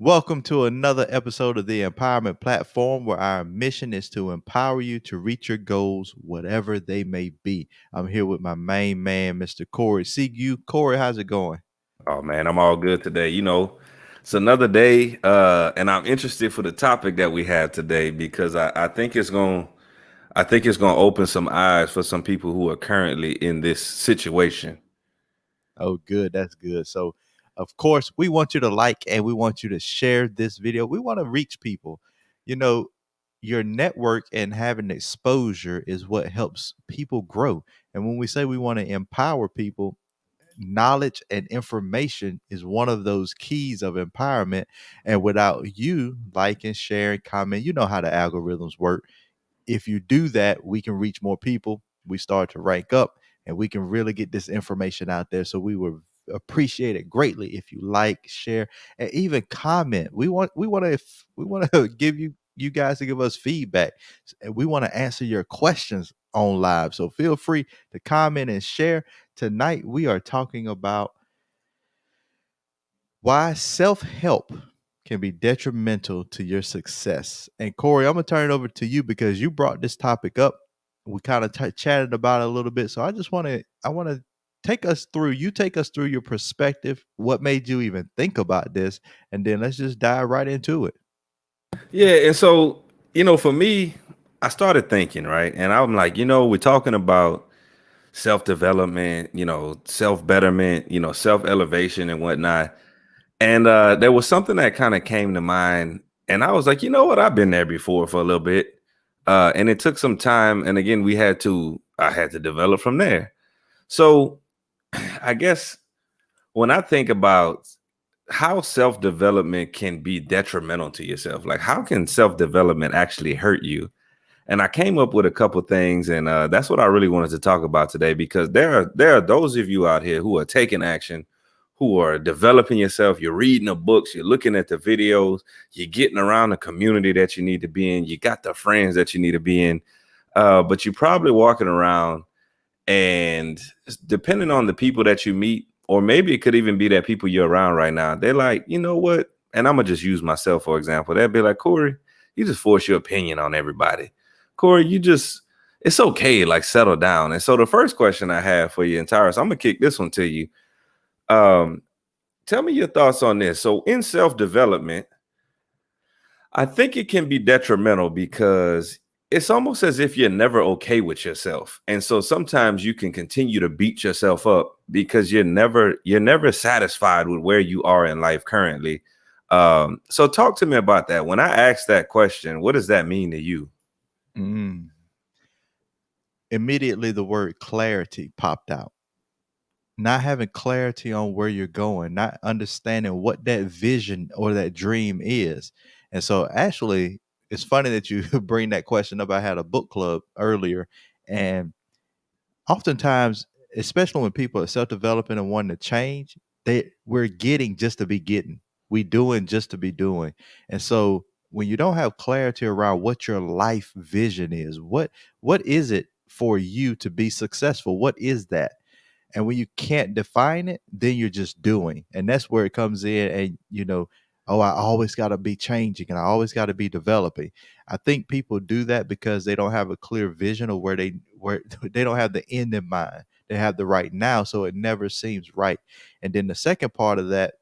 Welcome to another episode of the Empowerment Platform, where our mission is to empower you to reach your goals, whatever they may be. I'm here with my main man, Mr. Corey. See you, Corey. How's it going? Oh man, I'm all good today. It's another day, and I'm interested for the topic that we have today because I think it's gonna open some eyes for some people who are currently in this situation. Oh, good. That's good. So, of course, we want you to like and we want you to share this video. We want to reach people. You know, your network and having exposure is what helps people grow. And when we say we want to empower people, knowledge and information is one of those keys of empowerment. And without you liking, sharing, comment, you know how the algorithms work. If you do that, we can reach more people. We start to rank up and we can really get this information out there. So we would appreciate it greatly if you like, share, and even comment. We want to give you guys to give us feedback. And we want to answer your questions on live. So feel free to comment and share. Tonight we are talking about why self-help can be detrimental to your success. And Corey, I'm gonna turn it over to you because you brought this topic up. We kind of chatted about it a little bit, so I want to take us through. You take us through your perspective. What made you even think about this, and then let's just dive right into it. Yeah, and so for me, I started thinking, right, and I'm like, we're talking about self development, self betterment, self elevation and whatnot. And there was something that kind of came to mind, and I was like, you know what, I've been there before for a little bit, and it took some time. And again, I had to develop from there. So I guess when I think about how self development can be detrimental to yourself, like how can self development actually hurt you? And I came up with a couple things, and that's what I really wanted to talk about today because there are those of you out here who are taking action, who are developing yourself. You're reading the books, you're looking at the videos, you're getting around the community that you need to be in, you got the friends that you need to be in, but you're probably walking around and depending on the people that you meet, or maybe it could even be that people you're around right now, they're like, you know what? And I'm gonna just use myself for example. They'll be like, Corey, you just force your opinion on everybody. Corey, it's okay, like settle down. And so the first question I have for you, and Tyrus, I'm gonna kick this one to you. Um, Tell me your thoughts on this. So in self-development, I think it can be detrimental because it's almost as if you're never okay with yourself. And so sometimes you can continue to beat yourself up because you're never satisfied with where you are in life currently. So talk to me about that. When I asked that question, what does that mean to you? Mm. Immediately, the word clarity popped out. Not having clarity on where you're going, not understanding what that vision or that dream is. And so actually, it's funny that you bring that question up. I had a book club earlier, and oftentimes, especially when people are self-developing and wanting to change, we're getting just to be getting. We doing just to be doing. And so when you don't have clarity around what your life vision is, what is it for you to be successful? What is that? And when you can't define it, then you're just doing. And that's where it comes in. And, oh, I always got to be changing and I always got to be developing. I think people do that because they don't have a clear vision of where they don't have the end in mind. They have the right now. So it never seems right. And then the second part of that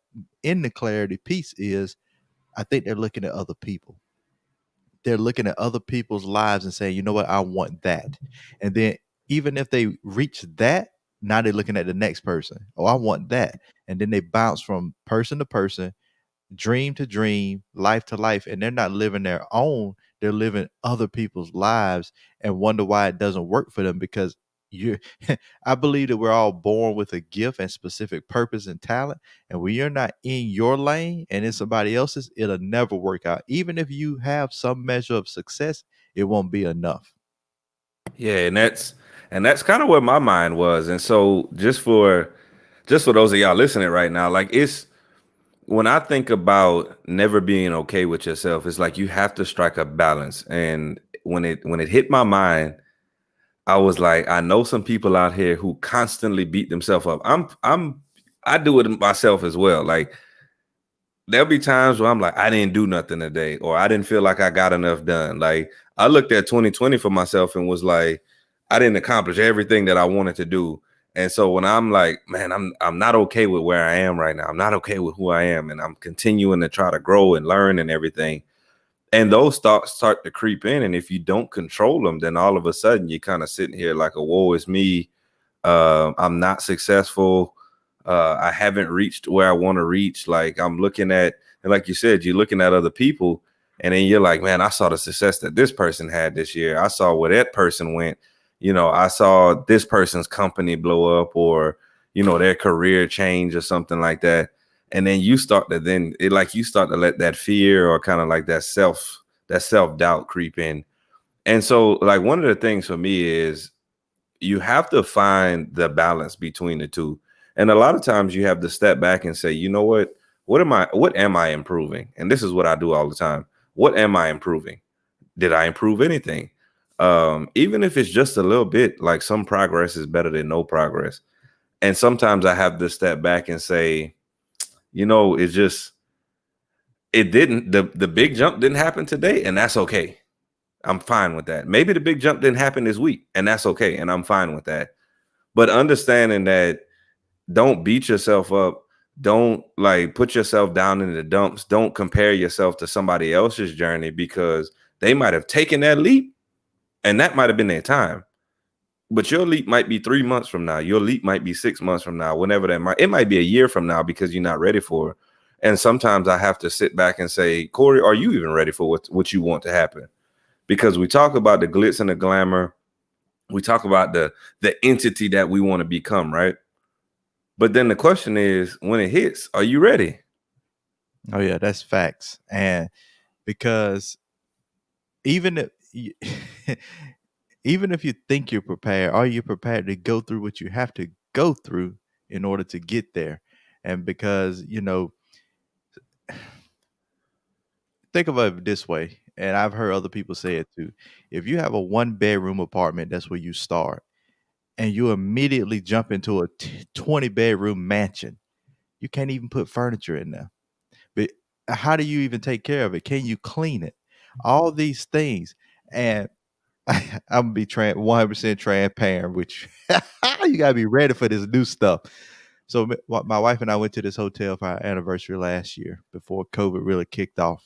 in the clarity piece is I think they're looking at other people. They're looking at other people's lives and saying, you know what, I want that. And then even if they reach that, now they're looking at the next person. Oh, I want that. And then they bounce from person to person, dream to dream, life to life, and they're not living their own. They're living other people's lives and wonder why it doesn't work for them because you I believe that we're all born with a gift and specific purpose and talent. And when you're not in your lane and in somebody else's, it'll never work out. Even if you have some measure of success, it won't be enough. Yeah, and that's kind of where my mind was. And so just for those of y'all listening right now, like it's when I think about never being okay with yourself, it's like you have to strike a balance. And when it hit my mind, I was like, I know some people out here who constantly beat themselves up. I do it myself as well. Like there'll be times where I'm like, I didn't do nothing today, or I didn't feel like I got enough done. Like I looked at 2020 for myself and was like, I didn't accomplish everything that I wanted to do. And so when I'm like, man, I'm not okay with where I am right now. I'm not okay with who I am, and I'm continuing to try to grow and learn and everything. And those thoughts start to creep in, and if you don't control them, then all of a sudden you're kind of sitting here like a woe is me. I'm not successful. I haven't reached where I want to reach. Like I'm looking at, and like you said, you're looking at other people, and then you're like, man, I saw the success that this person had this year. I saw where that person went. I saw this person's company blow up, or their career change or something like that. And then you start to you start to let that fear or kind of like that self doubt creep in. And so like one of the things for me is you have to find the balance between the two. And a lot of times you have to step back and say, you know what am I improving? And this is what I do all the time. What am I improving? Did I improve anything? Even if it's just a little bit, like some progress is better than no progress. And sometimes I have to step back and say, it's just, it didn't, the big jump didn't happen today, and that's okay. I'm fine with that. Maybe the big jump didn't happen this week, and that's okay. And I'm fine with that. But understanding that, don't beat yourself up. Don't like put yourself down in the dumps. Don't compare yourself to somebody else's journey, because they might have taken that leap and that might have been their time. But your leap might be 3 months from now. Your leap might be 6 months from now, whenever it might be a year from now, because you're not ready for it. And sometimes I have to sit back and say, Corey, are you even ready for what you want to happen? Because we talk about the glitz and the glamour. We talk about the entity that we want to become, right? But then the question is, when it hits, are you ready? Oh yeah, that's facts. And because even if you, even if you think you're prepared, are you prepared to go through what you have to go through in order to get there? And because, think of it this way, and I've heard other people say it too. If you have a one bedroom apartment, that's where you start, and you immediately jump into a 20 bedroom mansion, you can't even put furniture in there. But how do you even take care of it? Can you clean it? All these things. And I'm gonna be 100% transparent, which you gotta be ready for this new stuff. So my wife and I went to this hotel for our anniversary last year before COVID really kicked off.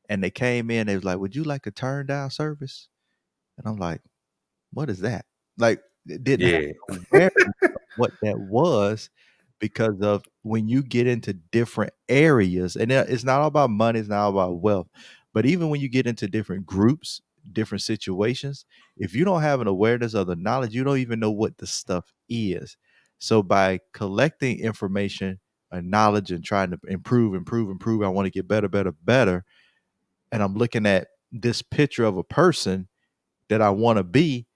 And they came in, they was like, "Would you like a turn down service?" And I'm like, "What is that?" Like, it didn't have Yeah. awareness of what that was, because of when you get into different areas, and it's not all about money, it's not all about wealth, but even when you get into different groups, different situations, if you don't have an awareness of the knowledge, you don't even know what the stuff is. So by collecting information and knowledge and trying to improve, I want to get better, better, better. And I'm looking at this picture of a person that I want to be,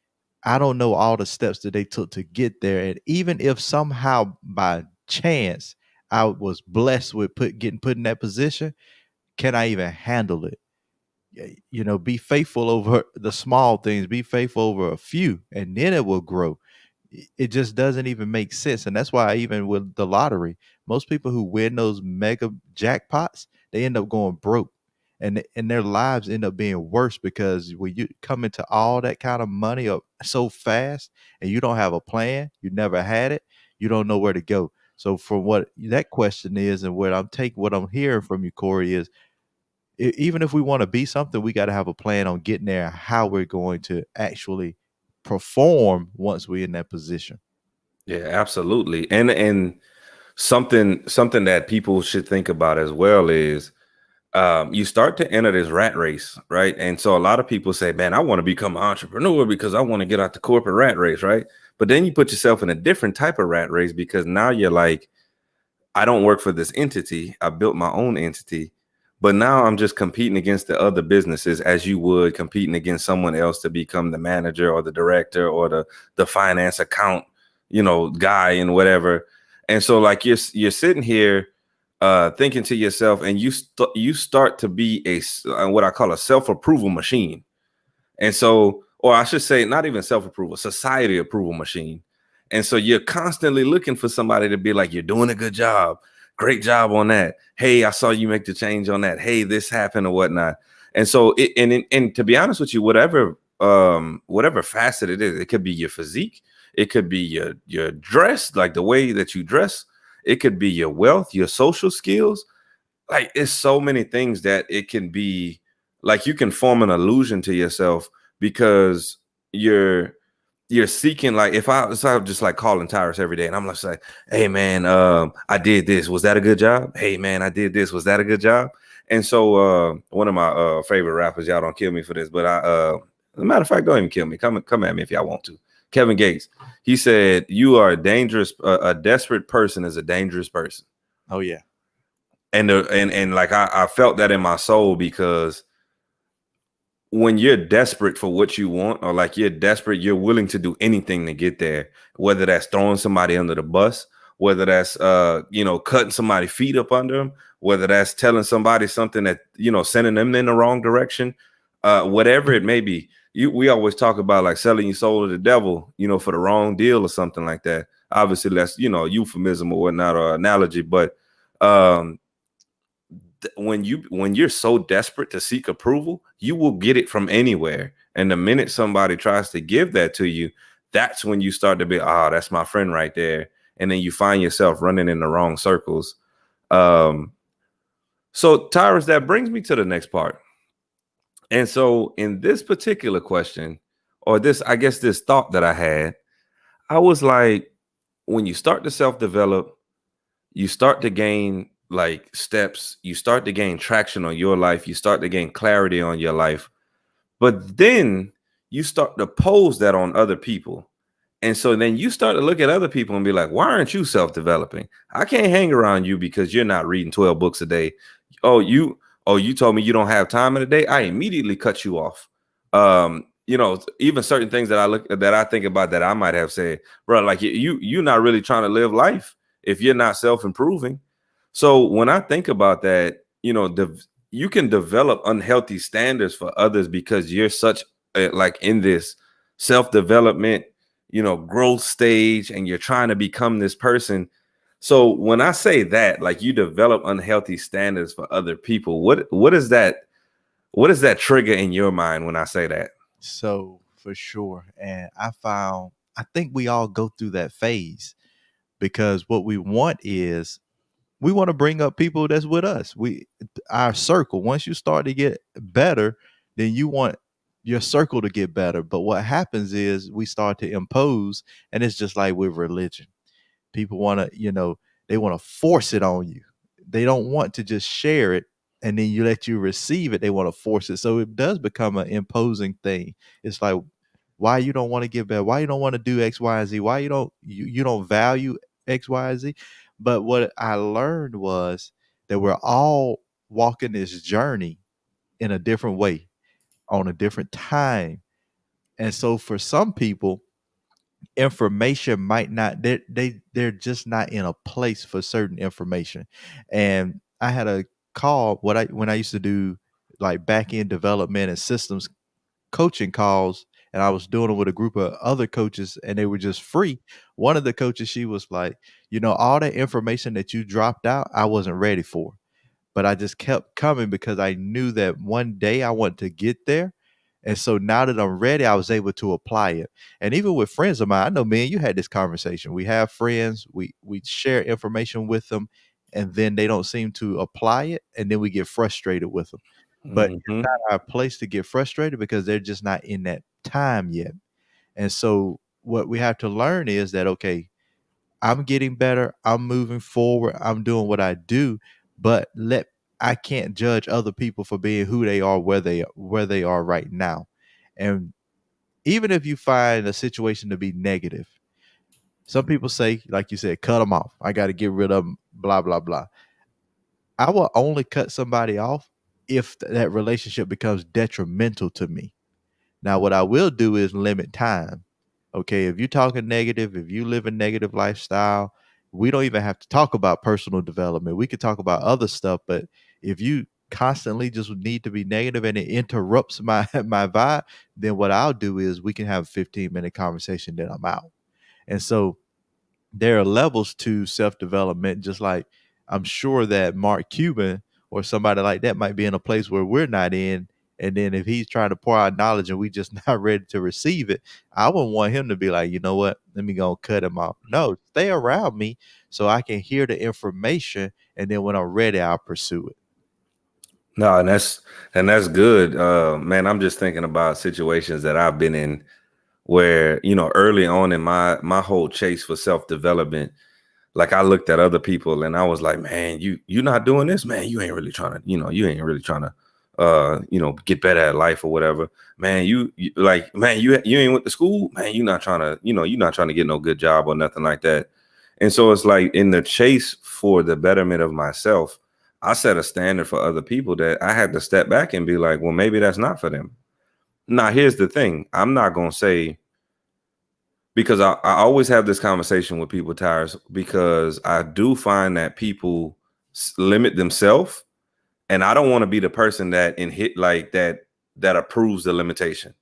I don't know all the steps that they took to get there. And even if somehow by chance I was blessed with getting put in that position, can I even handle it? Be faithful over the small things, be faithful over a few, and then it will grow. It just doesn't even make sense. And that's why, even with the lottery, most people who win those mega jackpots, they end up going broke. And their lives end up being worse, because when you come into all that kind of money up so fast and you don't have a plan, you never had it, you don't know where to go. So from what that question is, and what I'm hearing from you, Corey, is even if we want to be something, we got to have a plan on getting there, how we're going to actually perform once we're in that position. Yeah, absolutely. And something that people should think about as well is, you start to enter this rat race, right? And so a lot of people say, man, I want to become an entrepreneur because I want to get out the corporate rat race, right? But then you put yourself in a different type of rat race, because now you're like, I don't work for this entity. I built my own entity. But now I'm just competing against the other businesses, as you would competing against someone else to become the manager or the director or the finance account, guy and whatever. And so like you're sitting here thinking to yourself, and you start to be what I call a self-approval machine. And so, or I should say, not even self-approval, society approval machine. And so you're constantly looking for somebody to be like, you're doing a good job. great job on that. Hey, I saw you make the change on that. Hey, this happened or whatnot. And so and to be honest with you, whatever facet it is, it could be your physique, it could be your dress, like the way that you dress, it could be your wealth, your social skills. Like it's so many things that it can be. Like you can form an illusion to yourself because you're you're seeking, like if I was just like calling Tyrus every day and I'm just like, hey man, I did this, was that a good job? Hey man, I did this, was that a good job? And so one of my favorite rappers, y'all don't kill me for this, but as a matter of fact, don't even kill me, come at me if y'all want to. Kevin Gates, he said, you are a dangerous, a desperate person is a dangerous person. Oh yeah. And like I felt that in my soul, because when you're desperate for what you want, or like you're desperate, you're willing to do anything to get there, whether that's throwing somebody under the bus, whether that's cutting somebody's feet up under them, whether that's telling somebody something that, sending them in the wrong direction, whatever it may be. We always talk about like selling your soul to the devil, for the wrong deal or something like that. Obviously that's, euphemism or whatnot, or analogy, but um when you're so desperate to seek approval, you will get it from anywhere. And the minute somebody tries to give that to you, that's when you start to be, that's my friend right there. And then you find yourself running in the wrong circles. So Tyrus, that brings me to the next part. And so in this particular question, or this, I guess this thought that I had, I was like, when you start to self-develop, you start to gain like steps, you start to gain traction on your life, you start to gain clarity on your life, but then you start to pose that on other people. And so then you start to look at other people and be like, why aren't you self-developing? I can't hang around you because you're not reading 12 books a day. Oh, you told me you don't have time in a day. I immediately cut you off. Even certain things that I think about that I might have said, bro, like you're not really trying to live life if you're not self-improving. So when I think about that, you can develop unhealthy standards for others because you're such like in this self-development, growth stage, and you're trying to become this person. So when I say that, like you develop unhealthy standards for other people, what is that trigger in your mind when I say that? So for sure. And I think we all go through that phase, because what we want is we want to bring up people that's with us. Our circle. Once you start to get better, then you want your circle to get better. But what happens is we start to impose, and it's just like with religion. People want to, they want to force it on you. They don't want to just share it and then you let you receive it. They want to force it. So it does become an imposing thing. It's like, why you don't want to get better? Why you don't want to do X, Y, and Z? Why you don't value X, Y, and Z? But what I learned was that we're all walking this journey in a different way, on a different time. And so for some people, information might not, they're just not in a place for certain information. And I had a call when I used to do like back end development and systems coaching calls, and I was doing them with a group of other coaches and they were just free. One of the coaches, she was like, all that information that you dropped out, I wasn't ready for, but I just kept coming because I knew that one day I want to get there. And so now that I'm ready, I was able to apply it. And even with friends of mine, I know me and you had this conversation. We have friends, we share information with them, and then they don't seem to apply it, and then we get frustrated with them. But it's Mm-hmm. not our place to get frustrated because they're just not in that time yet. And so what we have to learn is that, okay, I'm getting better. I'm moving forward. I'm doing what I do, but I can't judge other people for being who they are, where they are right now. And even if you find a situation to be negative, some people say, like you said, cut them off. I got to get rid of them, blah, blah, blah. I will only cut somebody off if that relationship becomes detrimental to me. Now, what I will do is limit time. Okay, if you're talking negative, if you live a negative lifestyle, we don't even have to talk about personal development. We could talk about other stuff, but if you constantly just need to be negative and it interrupts my my vibe, then what I'll do is we can have a 15-minute conversation, then I'm out. And so there are levels to self-development, just like I'm sure that Mark Cuban or somebody like that might be in a place where we're not in. And then if he's trying to pour out knowledge and we just not ready to receive it, I wouldn't want him to be like, you know what, let me go cut him off. No, stay around me so I can hear the information. And then when I'm ready, I'll pursue it. No, and that's good. Man, I'm just thinking about situations that I've been in where, early on in my whole chase for self-development, like I looked at other people and I was like, man, you not doing this, man. You ain't really trying to, you ain't really trying to get better at life or whatever. Man, you like, man, you ain't went to school, man. You're not trying to, you're not trying to get no good job or nothing like that. And so it's like in the chase for the betterment of myself, I set a standard for other people that I had to step back and be like, well, maybe that's not for them. Now, here's the thing. I'm not going to say, because I always have this conversation with people, Tyrus, because I do find that people limit themselves, and I don't want to be the person that that approves the limitation.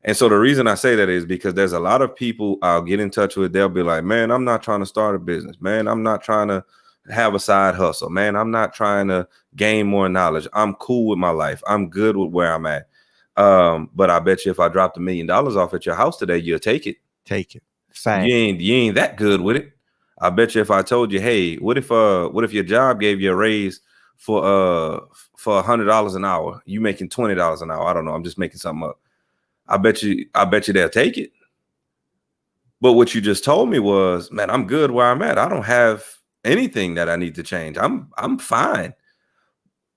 And so the reason I say that is because there's a lot of people I'll get in touch with. They'll be like, man, I'm not trying to start a business. Man, I'm not trying to have a side hustle. Man, I'm not trying to gain more knowledge. I'm cool with my life. I'm good with where I'm at. But I bet you if I dropped $1 million off at your house today, you'll take it. Take it. You ain't that good with it. I bet you if I told you, hey, what if your job gave you a raise for $100 an hour, you making $20 an hour? I don't know. I'm just making something up. I bet you they'll take it. But what you just told me was, man, I'm good where I'm at. I don't have anything that I need to change. I'm fine.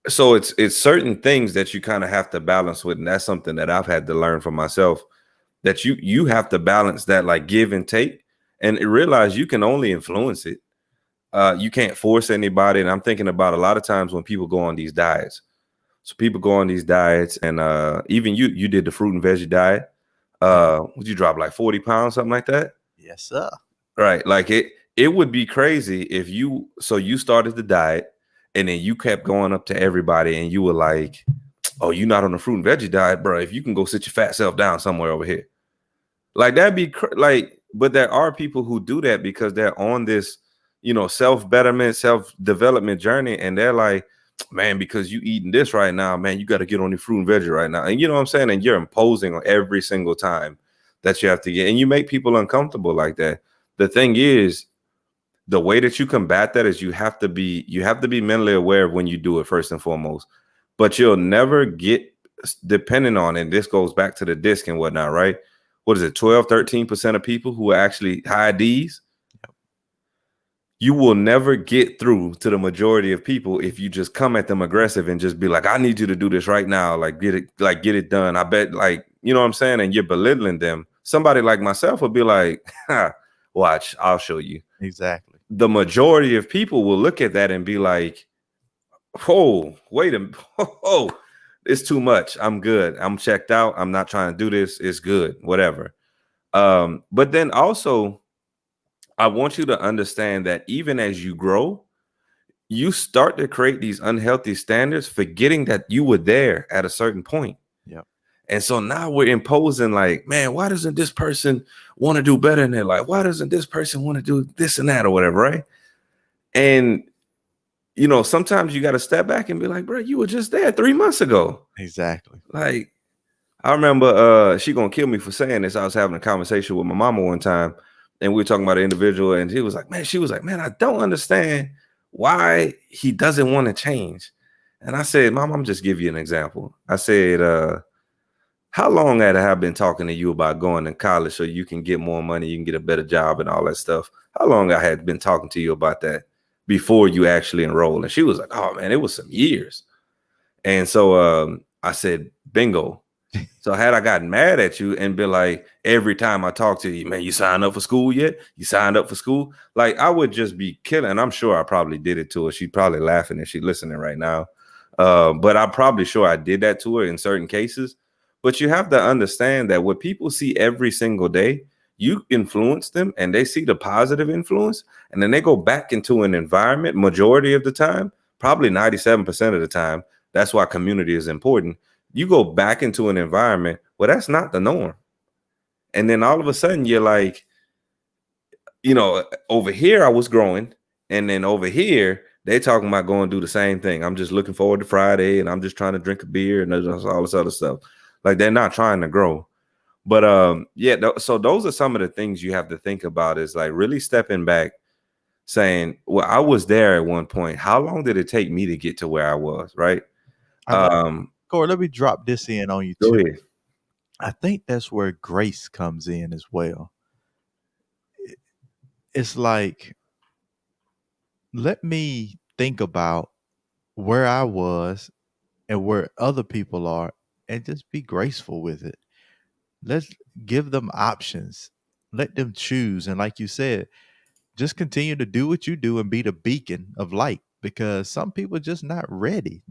So it's certain things that you kind of have to balance with, and that's something that I've had to learn for myself. That you have to balance that, like give and take, and realize you can only influence it. You can't force anybody. And I'm thinking about a lot of times when people go on these diets. So people go on these diets, and even you did the fruit and veggie diet. Would you drop like 40 pounds, something like that? Yes, sir. Right. Like it would be crazy if you started the diet and then you kept going up to everybody and you were like, oh, you're not on the fruit and veggie diet, bro. If you can go sit your fat self down somewhere over here. Like that'd be but there are people who do that because they're on this, self-betterment, self-development journey. And they're like, man, because you eating this right now, man, you got to get on the fruit and veggie right now. And you know what I'm saying? And you're imposing on every single time that you have to get, and you make people uncomfortable like that. The thing is, the way that you combat that is you have to be mentally aware of when you do it first and foremost. But you'll never get depending on, and this goes back to the disc and whatnot, right? What is it, 12-13% of people who are actually high D's? You will never get through to the majority of people if you just come at them aggressive and just be like, I need you to do this right now. Like, get it done. I bet, like, you know what I'm saying? And you're belittling them. Somebody like myself would be like, watch, I'll show you. Exactly. The majority of people will look at that and be like, oh, wait a minute. Oh, it's too much. I'm good. I'm checked out. I'm not trying to do this. It's good. Whatever. But then also, I want you to understand that even as you grow, you start to create these unhealthy standards, forgetting that you were there at a certain point. Yeah. And so now we're imposing like, man, why doesn't this person want to do better in their life? Why doesn't this person want to do this and that or whatever, right? And, sometimes you got to step back and be like, bro, you were just there 3 months ago. Exactly. Like, I remember she gonna kill me for saying this. I was having a conversation with my mama one time, and we were talking about an individual, and she was like, man, I don't understand why he doesn't want to change. And I said, Mom, I'm just give you an example. I said, how long had I been talking to you about going to college so you can get more money, you can get a better job and all that stuff? How long I had been talking to you about that before you actually enrolled? And she was like, oh man, it was some years. And so I said, bingo. So had I gotten mad at you and been like, every time I talk to you, man, you signed up for school yet? You signed up for school? Like, I would just be killing. And I'm sure I probably did it to her. She's probably laughing and she's listening right now. But I'm probably sure I did that to her in certain cases. But you have to understand that what people see every single day, you influence them and they see the positive influence. And then they go back into an environment majority of the time, probably 97% of the time. That's why community is important. You go back into an environment where that's not the norm. And then all of a sudden you're like, over here I was growing. And then over here, They talking about going to do the same thing. I'm just looking forward to Friday, and I'm just trying to drink a beer and all this other stuff. Like they're not trying to grow. But yeah, so those are some of the things you have to think about, is like really stepping back, saying, well, I was there at one point. How long did it take me to get to where I was? Right. I love Corey, let me drop this in on you Go too. ahead. I think that's where grace comes in as well. It's like, let me think about where I was and where other people are and just be graceful with it. Let's give them options. Let them choose. And like you said, just continue to do what you do and be the beacon of light, because some people are just not ready.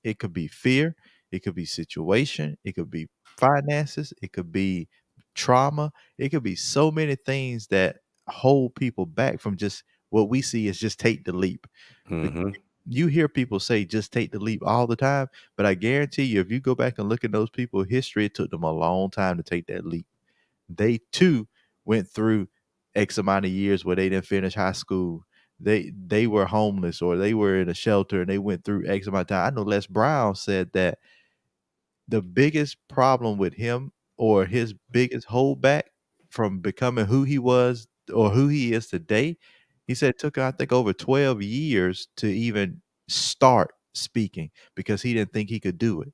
It could be fear, it could be situation, it could be finances, it could be trauma, it could be so many things that hold people back from just what we see as just take the leap. Be- Mm-hmm. You hear people say just take the leap all the time, but I guarantee you, if you go back and look at those people's history, it took them a long time to take that leap. They too went through X amount of years where they didn't finish high school. They were homeless or they were in a shelter and they went through X amount of time. I know Les Brown said that the biggest problem with him, or his biggest holdback from becoming who he was or who he is today, he said it took, I think, over 12 years to even start speaking because he didn't think he could do it,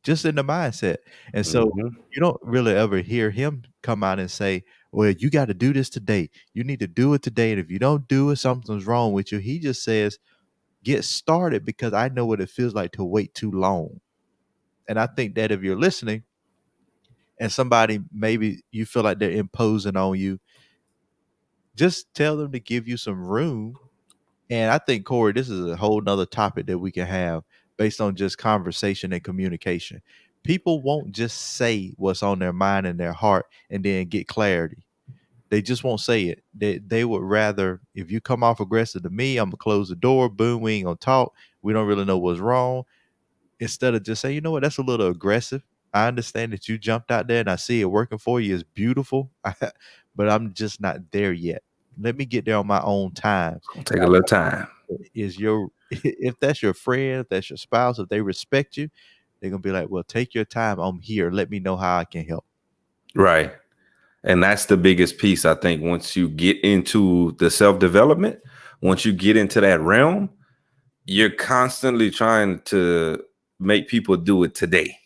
just in the mindset. And so Mm-hmm. you don't really ever hear him come out and say, well, you got to do this today. You need to do it today. And if you don't do it, something's wrong with you. He just says, get started, because I know what it feels like to wait too long. And I think that if you're listening and somebody, maybe you feel like they're imposing on you, just tell them to give you some room. And I think, Corey, this is a whole nother topic that we can have based on just conversation and communication. People won't just say what's on their mind and their heart and then get clarity. They just won't say it. They would rather, if you come off aggressive to me, I'm gonna close the door. Boom, we ain't gonna talk. We don't really know what's wrong. Instead of just saying, you know what, that's a little aggressive. I understand that you jumped out there and I see it working for you. It's beautiful, but I'm just not there yet. Let me get there on my own time. It's gonna take a little time. Is your if that's your friend, if that's your spouse, if they respect you, they're gonna be like, well, take your time. I'm here. Let me know how I can help. Right. And that's the biggest piece, I think. Once you get into the self-development, once you get into that realm, you're constantly trying to make people do it today.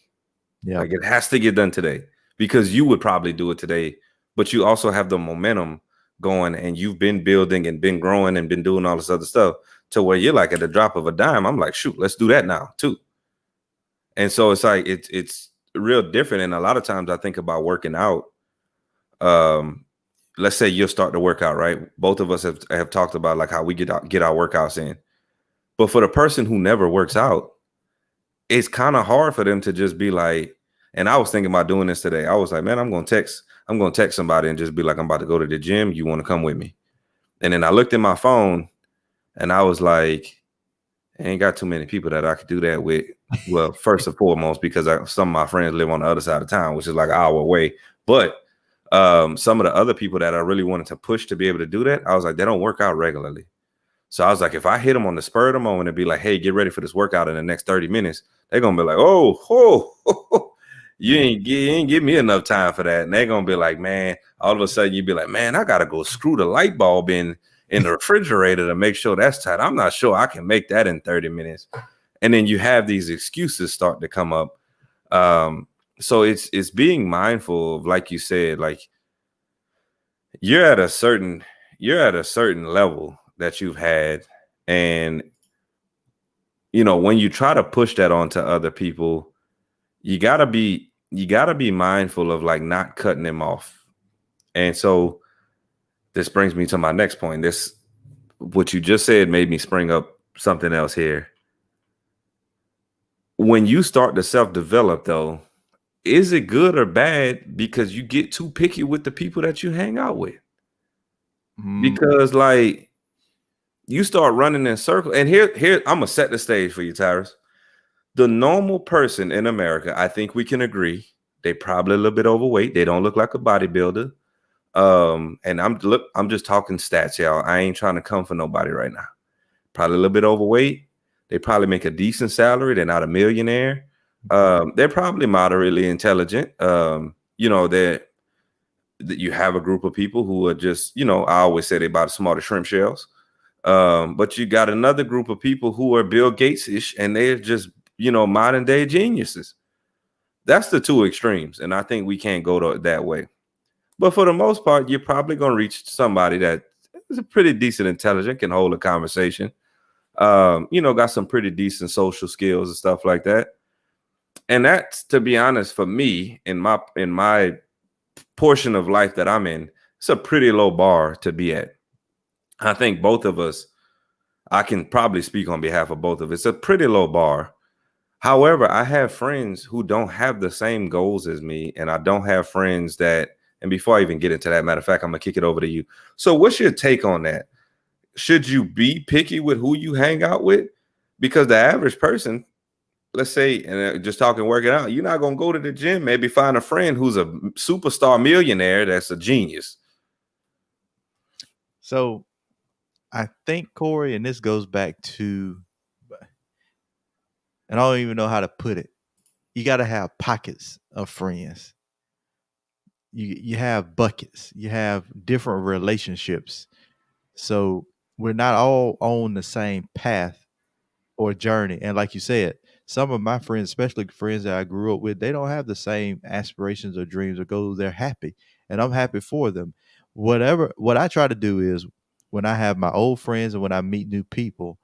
Yeah. Like it has to get done today, because you would probably do it today, but you also have the momentum going and you've been building and been growing and been doing all this other stuff to where you're like, at the drop of a dime, I'm like, shoot, let's do that now too. And so it's like it's real different. And a lot of times I think about working out. Um, let's say you'll start to work out, right? Both of us have talked about like how we get our workouts in. But for the person who never works out, it's kind of hard for them to just be like, and I was thinking about doing this today. I was like, man, I'm gonna text somebody and just be like, I'm about to go to the gym. You want to come with me? And then I looked at my phone and I was like, I ain't got too many people that I could do that with. Well, first and foremost, because some of my friends live on the other side of town, which is like an hour away. But some of the other people that I really wanted to push to be able to do that, I was like, they don't work out regularly. So I was like, if I hit them on the spur of the moment and be like, hey, get ready for this workout in the next 30 minutes, they're going to be like, oh, you ain't give me enough time for that. And they're going to be like, man, all of a sudden you'd be like, man, I got to go screw the light bulb in the refrigerator to make sure that's tight. I'm not sure I can make that in 30 minutes. And then you have these excuses start to come up. So it's being mindful of, like you said, like you're at a certain level that you've had. And, when you try to push that onto other people, you gotta be mindful of like not cutting them off. And so this brings me to my next point. What you just said made me spring up something else here. When you start to self-develop though, is it good or bad because you get too picky with the people that you hang out with? Because like you start running in circles. And here I'm gonna set the stage for you, Tyrus. The normal person in America, I think we can agree, they probably a little bit overweight. They don't look like a bodybuilder. And I'm just talking stats, y'all. I ain't trying to come for nobody right now. probably a little bit overweight. They probably make a decent salary. They're not a millionaire. They're probably moderately intelligent. That you have a group of people who are just, I always say they buy the smarter shrimp shells. But you got another group of people who are Bill Gates-ish, and they're just, modern day geniuses. That's the two extremes. And I think we can't go that way. But for the most part, you're probably going to reach somebody that is a pretty decent intelligent, can hold a conversation, got some pretty decent social skills and stuff like that. And that's, to be honest, for me, in my portion of life that I'm in, it's a pretty low bar to be at. I think both of us, I can probably speak on behalf of both of us. It's a pretty low bar. However, I have friends who don't have the same goals as me, and I don't have friends that, and before I even get into that, matter of fact, I'm gonna kick it over to you. So what's your take on that? Should you be picky with who you hang out with? Because the average person, let's say, and just talking working out, you're not gonna go to the gym, maybe find a friend who's a superstar millionaire that's a genius. So I think, Corey, and this goes back to, and I don't even know how to put it. You got to have pockets of friends. You have buckets. You have different relationships. So we're not all on the same path or journey. And like you said, some of my friends, especially friends that I grew up with, they don't have the same aspirations or dreams or goals. They're happy, and I'm happy for them. What I try to do is when I have my old friends and when I meet new people,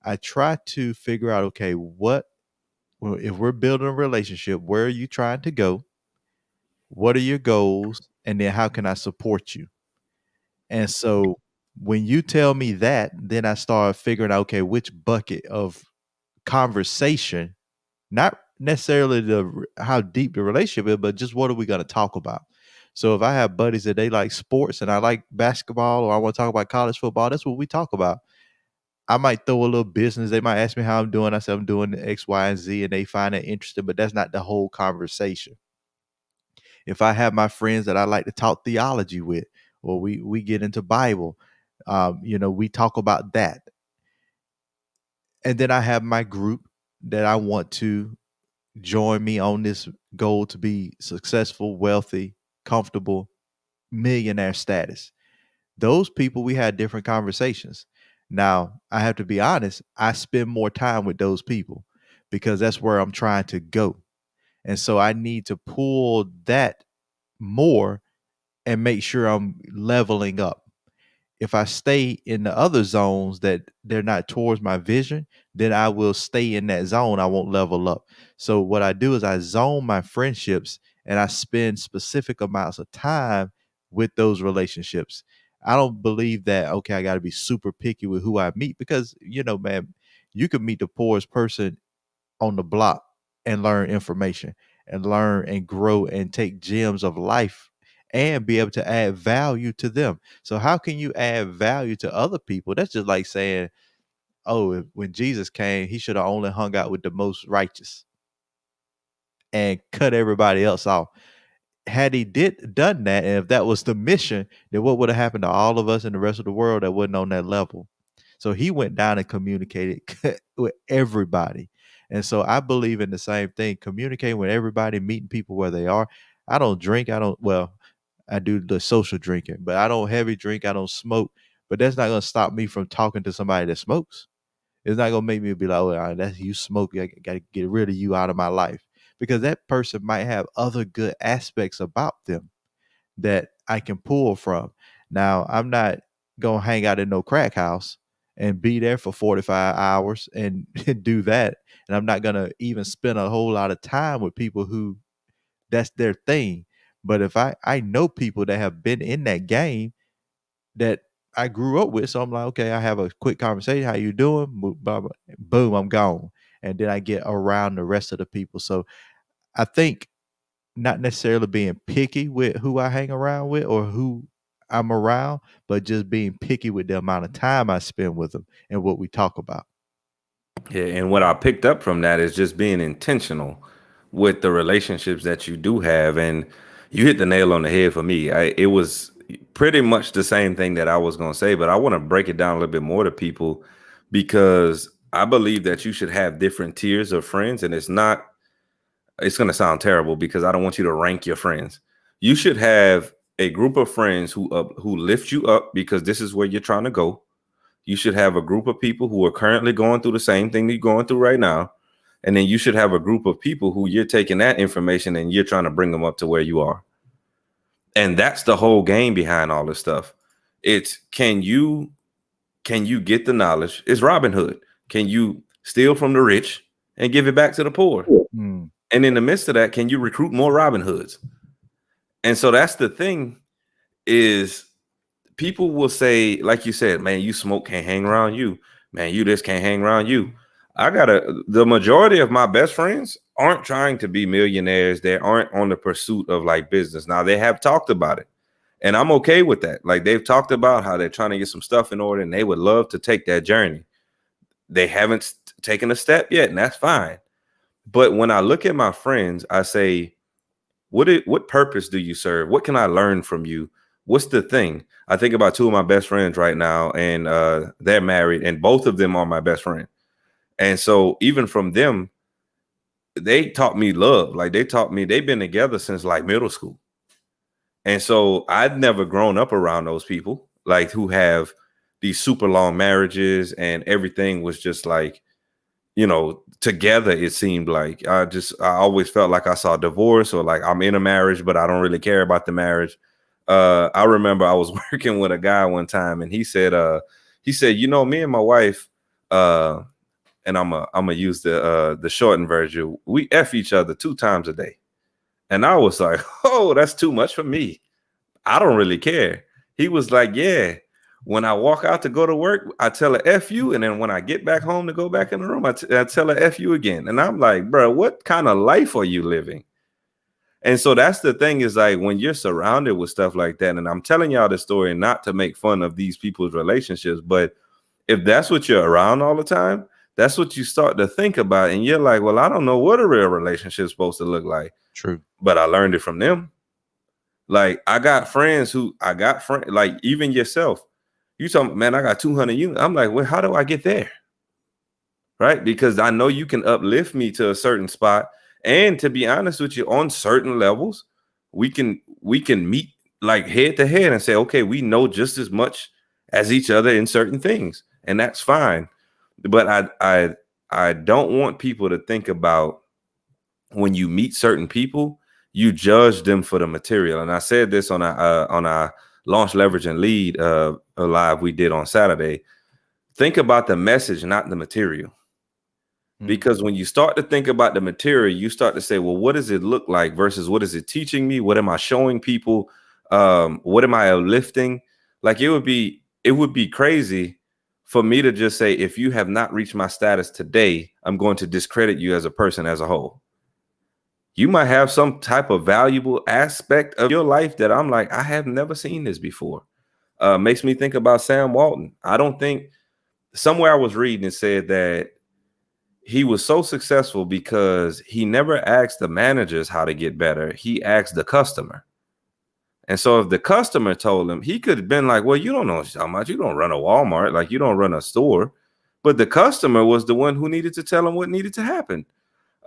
I try to figure out, okay, if we're building a relationship, where are you trying to go? What are your goals? And then how can I support you? And so when you tell me that, then I start figuring out, okay, which bucket of conversation, not necessarily how deep the relationship is, but just what are we going to talk about? So if I have buddies that they like sports and I like basketball, or I want to talk about college football, that's what we talk about. I might throw a little business. They might ask me how I'm doing. I say I'm doing X, Y, and Z, and they find it interesting, but that's not the whole conversation. If I have my friends that I like to talk theology with, or we get into Bible, we talk about that. And then I have my group that I want to join me on this goal to be successful, wealthy, comfortable, millionaire status. Those people, we had different conversations. Now, I have to be honest, I spend more time with those people because that's where I'm trying to go. And so I need to pull that more and make sure I'm leveling up. If I stay in the other zones that they're not towards my vision, then I will stay in that zone. I won't level up. So what I do is I zone my friendships and I spend specific amounts of time with those relationships. I don't believe that, okay, I got to be super picky with who I meet because, man, you could meet the poorest person on the block and learn information and learn and grow and take gems of life and be able to add value to them. So how can you add value to other people? That's just like saying, oh, when Jesus came, he should have only hung out with the most righteous and cut everybody else off. Had he done that, and if that was the mission, then what would have happened to all of us and the rest of the world that wasn't on that level? So he went down and communicated with everybody. And so I believe in the same thing, communicating with everybody, meeting people where they are. I don't drink. I do the social drinking, but I don't heavy drink. I don't smoke. But that's not going to stop me from talking to somebody that smokes. It's not going to make me be like, oh, that's you smoke. I got to get rid of you out of my life, because that person might have other good aspects about them that I can pull from. Now, I'm not going to hang out in no crack house and be there for 45 hours and do that. And I'm not going to even spend a whole lot of time with people who that's their thing. But if I know people that have been in that game that I grew up with, so I'm like, okay, I have a quick conversation. How you doing? Boom, I'm gone. And then I get around the rest of the people. So I think not necessarily being picky with who I hang around with or who I'm around, but just being picky with the amount of time I spend with them and what we talk about. Yeah, and what I picked up from that is just being intentional with the relationships that you do have. And you hit the nail on the head for me. It was pretty much the same thing that I was going to say, but I want to break it down a little bit more to people because I believe that you should have different tiers of friends. And it's going to sound terrible because I don't want you to rank your friends. You should have a group of friends who lift you up because this is where you're trying to go. You should have a group of people who are currently going through the same thing you're going through right now. And then you should have a group of people who you're taking that information and you're trying to bring them up to where you are. And that's the whole game behind all this stuff. It's can you get the knowledge? It's Robin Hood. Can you steal from the rich and give it back to the poor? Mm. And in the midst of that, can you recruit more Robin Hoods? And so that's the thing is people will say, like you said, man, you smoke can't hang around you. Man, you this can't hang around you. The majority of my best friends aren't trying to be millionaires. They aren't on the pursuit of like business. Now they have talked about it. And I'm okay with that. Like they've talked about how they're trying to get some stuff in order and they would love to take that journey. They haven't taken a step yet, and that's fine. But when I look at my friends, I say, what purpose do you serve? What can I learn from you? What's the thing? I think about two of my best friends right now, and they're married, and both of them are my best friend. And so even from them, they taught me love. Like they taught me, they've been together since like middle school. And so I'd never grown up around those people like who have these super long marriages and everything was just like, together. It seemed like I always felt like I saw divorce or like I'm in a marriage, but I don't really care about the marriage. I remember I was working with a guy one time and he said, me and my wife, and I'm gonna use the shortened version. We F each other 2 times a day. And I was like, oh, that's too much for me. I don't really care. He was like, yeah. When I walk out to go to work, I tell her F you. And then when I get back home to go back in the room, I tell her F you again. And I'm like, bro, what kind of life are you living? And so that's the thing is like when you're surrounded with stuff like that, and I'm telling y'all this story not to make fun of these people's relationships, but if that's what you're around all the time, that's what you start to think about. And you're like, well, I don't know what a real relationship is supposed to look like. True. But I learned it from them. Like I got friends, like even yourself. You talking, man, I got 200 units. I'm like, well, how do I get there? Right? Because I know you can uplift me to a certain spot. And to be honest with you, on certain levels, we can meet like head to head and say, okay, we know just as much as each other in certain things. And that's fine. But I don't want people to think about when you meet certain people, you judge them for the material. And I said this on our launch, leverage, and lead live we did on Saturday. Think about the message, not the material. Because when you start to think about the material, you start to say, well, what does it look like versus what is it teaching me? What am I showing people? What am I lifting? Like it would be crazy for me to just say, if you have not reached my status today, I'm going to discredit you as a person as a whole. You might have some type of valuable aspect of your life that I'm like, I have never seen this before. Makes me think about Sam Walton. I don't think somewhere I was reading and said that he was so successful because he never asked the managers how to get better. He asked the customer. And so if the customer told him, he could have been like, well, you don't know how much. You don't run a Walmart. Like you don't run a store. But the customer was the one who needed to tell him what needed to happen.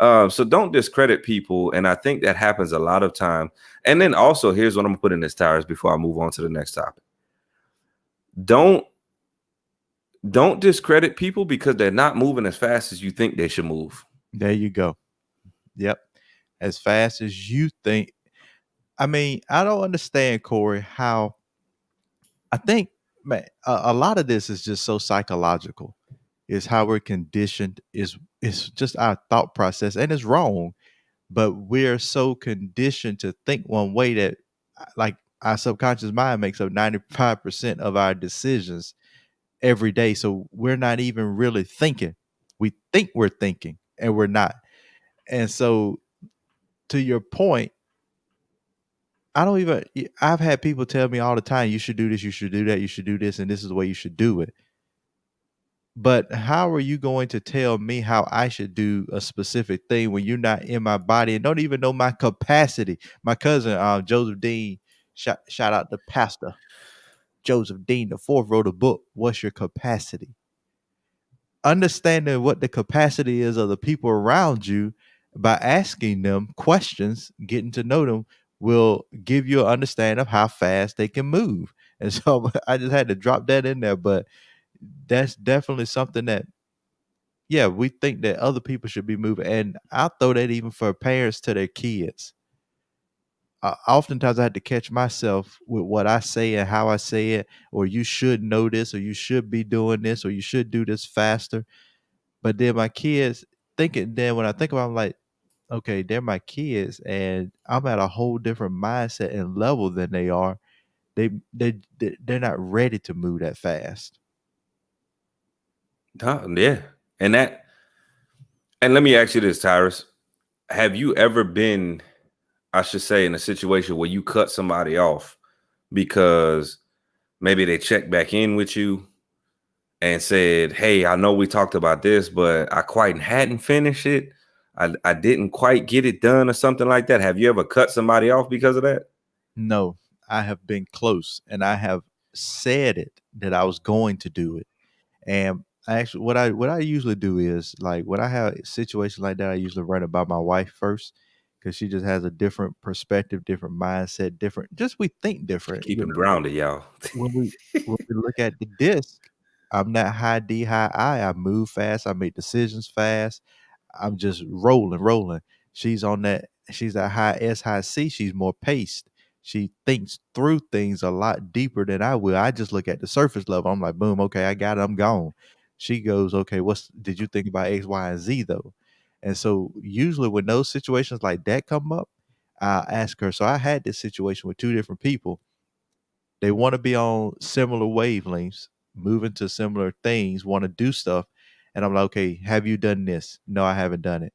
So don't discredit people. And I think that happens a lot of time. And then also, here's what I'm gonna put in this tires before I move on to the next topic. Don't discredit people because they're not moving as fast as you think they should move. There you go. Yep. As fast as you think. I mean, I don't understand, Corey, how I think man, a lot of this is just so psychological. Is how we're conditioned, is just our thought process, and it's wrong. But we're so conditioned to think one way that like our subconscious mind makes up 95% of our decisions every day. So we're not even really thinking. We think we're thinking and we're not. And so to your point, I've had people tell me all the time, you should do this, you should do that, you should do this, and this is the way you should do it. But how are you going to tell me how I should do a specific thing when you're not in my body and don't even know my capacity? My cousin, Joseph Dean, shout out to Pastor Joseph Dean the fourth, wrote a book, What's Your Capacity? understanding what the capacity is of the people around you by asking them questions, getting to know them will give you an understanding of how fast they can move. And so I just had to drop that in there, but that's definitely something that, yeah, we think that other people should be moving. And I'll throw that even for parents to their kids. Oftentimes I had to catch myself with what I say and how I say it, or you should know this, or you should be doing this, or you should do this faster. But then my kids thinking, then when I think about it, I'm like, okay, they're my kids and I'm at a whole different mindset and level than they are. They're not ready to move that fast. Yeah. And that, and let me ask you this, Tyrus. Have you ever been, I should say, in a situation where you cut somebody off because maybe they checked back in with you and said, "Hey, I know we talked about this, but I quite hadn't finished it. I didn't quite get it done," or something like that? Have you ever cut somebody off because of that? No, I have been close and I have said it that I was going to do it. And I actually, what I usually do is like when I have a situation like that, I usually run it by my wife first because she just has a different perspective, different mindset, different. Just we think different. Keep him grounded, y'all. When we look at the disc, I'm not high D, high I. I move fast. I make decisions fast. I'm just rolling, rolling. She's on that. She's at high S, high C. She's more paced. She thinks through things a lot deeper than I will. I just look at the surface level. I'm like, boom, okay, I got it. I'm gone. She goes, okay, what's did you think about X, Y, and Z though? And so usually when those situations like that come up, I ask her. So I had this situation with two different people. They want to be on similar wavelengths, moving to similar things, want to do stuff. And I'm like, okay, have you done this? No, I haven't done it.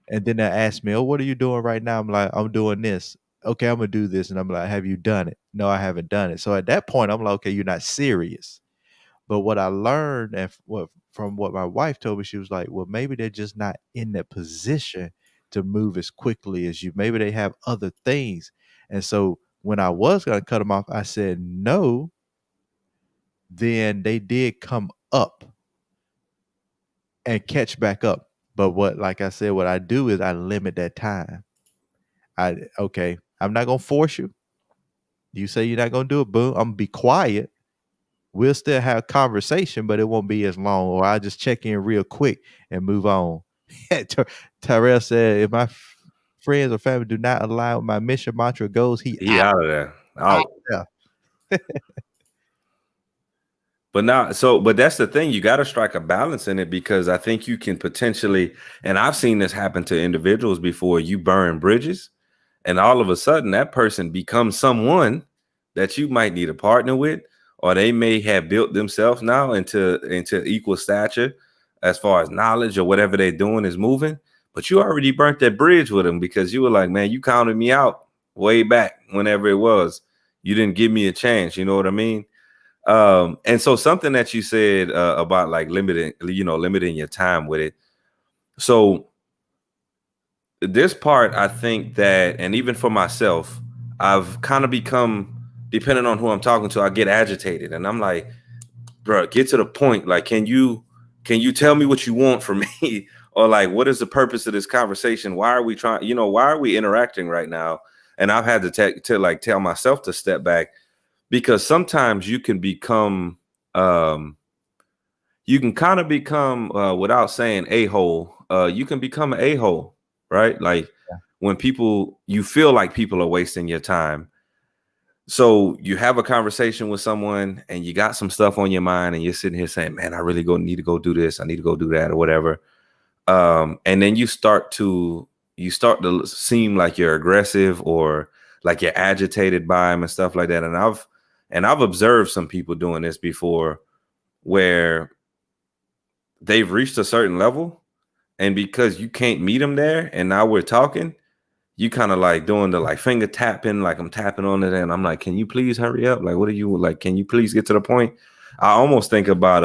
And then they ask me, oh, what are you doing right now? I'm like, I'm doing this. Okay, I'm gonna do this. And I'm like, have you done it? No, I haven't done it. So at that point, I'm like, okay, you're not serious. But what I learned and what from what my wife told me, she was like, well, maybe they're just not in that position to move as quickly as you. Maybe they have other things. And so when I was gonna cut them off, I said no. Then they did come up and catch back up. But what, like I said, what I do is I limit that time. Okay, I'm not gonna force you. You say you're not gonna do it, boom. I'm gonna be quiet. We'll still have conversation, but it won't be as long. Or I'll just check in real quick and move on. Tyrell said, if my friends or family do not align with my mission, mantra, goals, he He out of there. out Out. there. But now, so, but that's the thing. You got to strike a balance in it because I think you can potentially, and I've seen this happen to individuals before. You burn bridges, and all of a sudden, that person becomes someone that you might need a partner with, or they may have built themselves now into equal stature as far as knowledge or whatever they're doing is moving. But you already burnt that bridge with them because you were like, man, you counted me out way back whenever it was. You didn't give me a chance. You know what I mean? And so something that you said about like limiting your time with it. So this part, I think that, and even for myself, I've kind of become, depending on who I'm talking to, I get agitated and I'm like, bro, get to the point. Like, can you tell me what you want from me? Or like, what is the purpose of this conversation? Why are we trying, why are we interacting right now? And I've had to like tell myself to step back because sometimes you can become you can kind of become without saying a-hole, you can become an a-hole, right? Like when you feel like people are wasting your time. So you have a conversation with someone and you got some stuff on your mind and you're sitting here saying, man, I really need to go do this, I need to go do that or whatever. And then you start to seem like you're aggressive or like you're agitated by them and stuff like that. And I've observed some people doing this before where they've reached a certain level, and because you can't meet them there, and now we're talking, you kind of like doing the like finger tapping, like I'm tapping on it, and I'm like, can you please hurry up? Like, what are you like? Can you please get to the point? I almost think about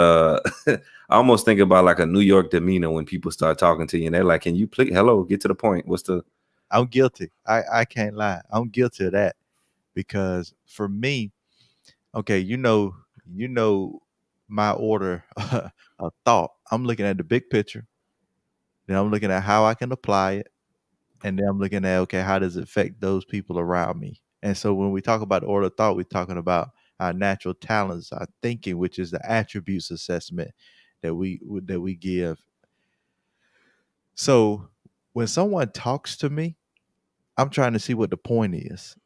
I almost think about like a New York demeanor when people start talking to you, and they're like, can you please, hello, get to the point? What's the I'm guilty. I can't lie. I'm guilty of that because for me, okay, you know my order of thought. I'm looking at the big picture, then I'm looking at how I can apply it, and then I'm looking at, okay, how does it affect those people around me? And so when we talk about the order of thought, we're talking about our natural talents, our thinking, which is the attributes assessment that we give. So when someone talks to me, I'm trying to see what the point is.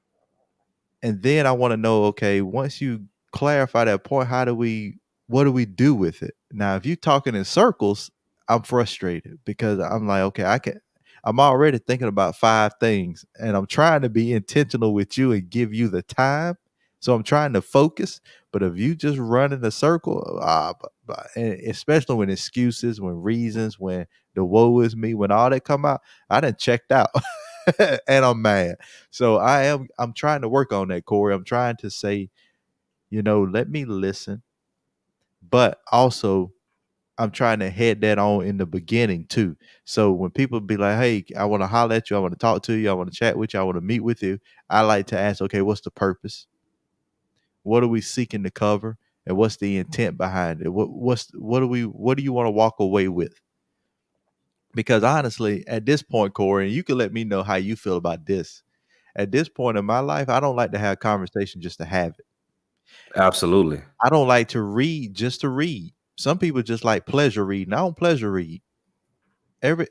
And then I want to know, okay, once you clarify that point, what do we do with it? Now, if you're talking in circles, I'm frustrated because I'm like, okay, I'm already thinking about five things and I'm trying to be intentional with you and give you the time. So I'm trying to focus. But if you just run in a circle, and especially when excuses, when reasons, when the woe is me, when all that come out, I done checked out and I'm mad. So I'm trying to work on that, Corey. I'm trying to say, let me listen, but also I'm trying to head that on in the beginning too. So when people be like, hey, I want to holler at you, I want to talk to you, I want to chat with you, I want to meet with you, I like to ask, okay, what's the purpose? What are we seeking to cover? And what's the intent behind it? What do you want to walk away with? Because honestly, at this point, Corey, and you can let me know how you feel about this. At this point in my life, I don't like to have conversation just to have it. Absolutely. I don't like to read just to read. Some people just like pleasure reading. I don't pleasure read. Every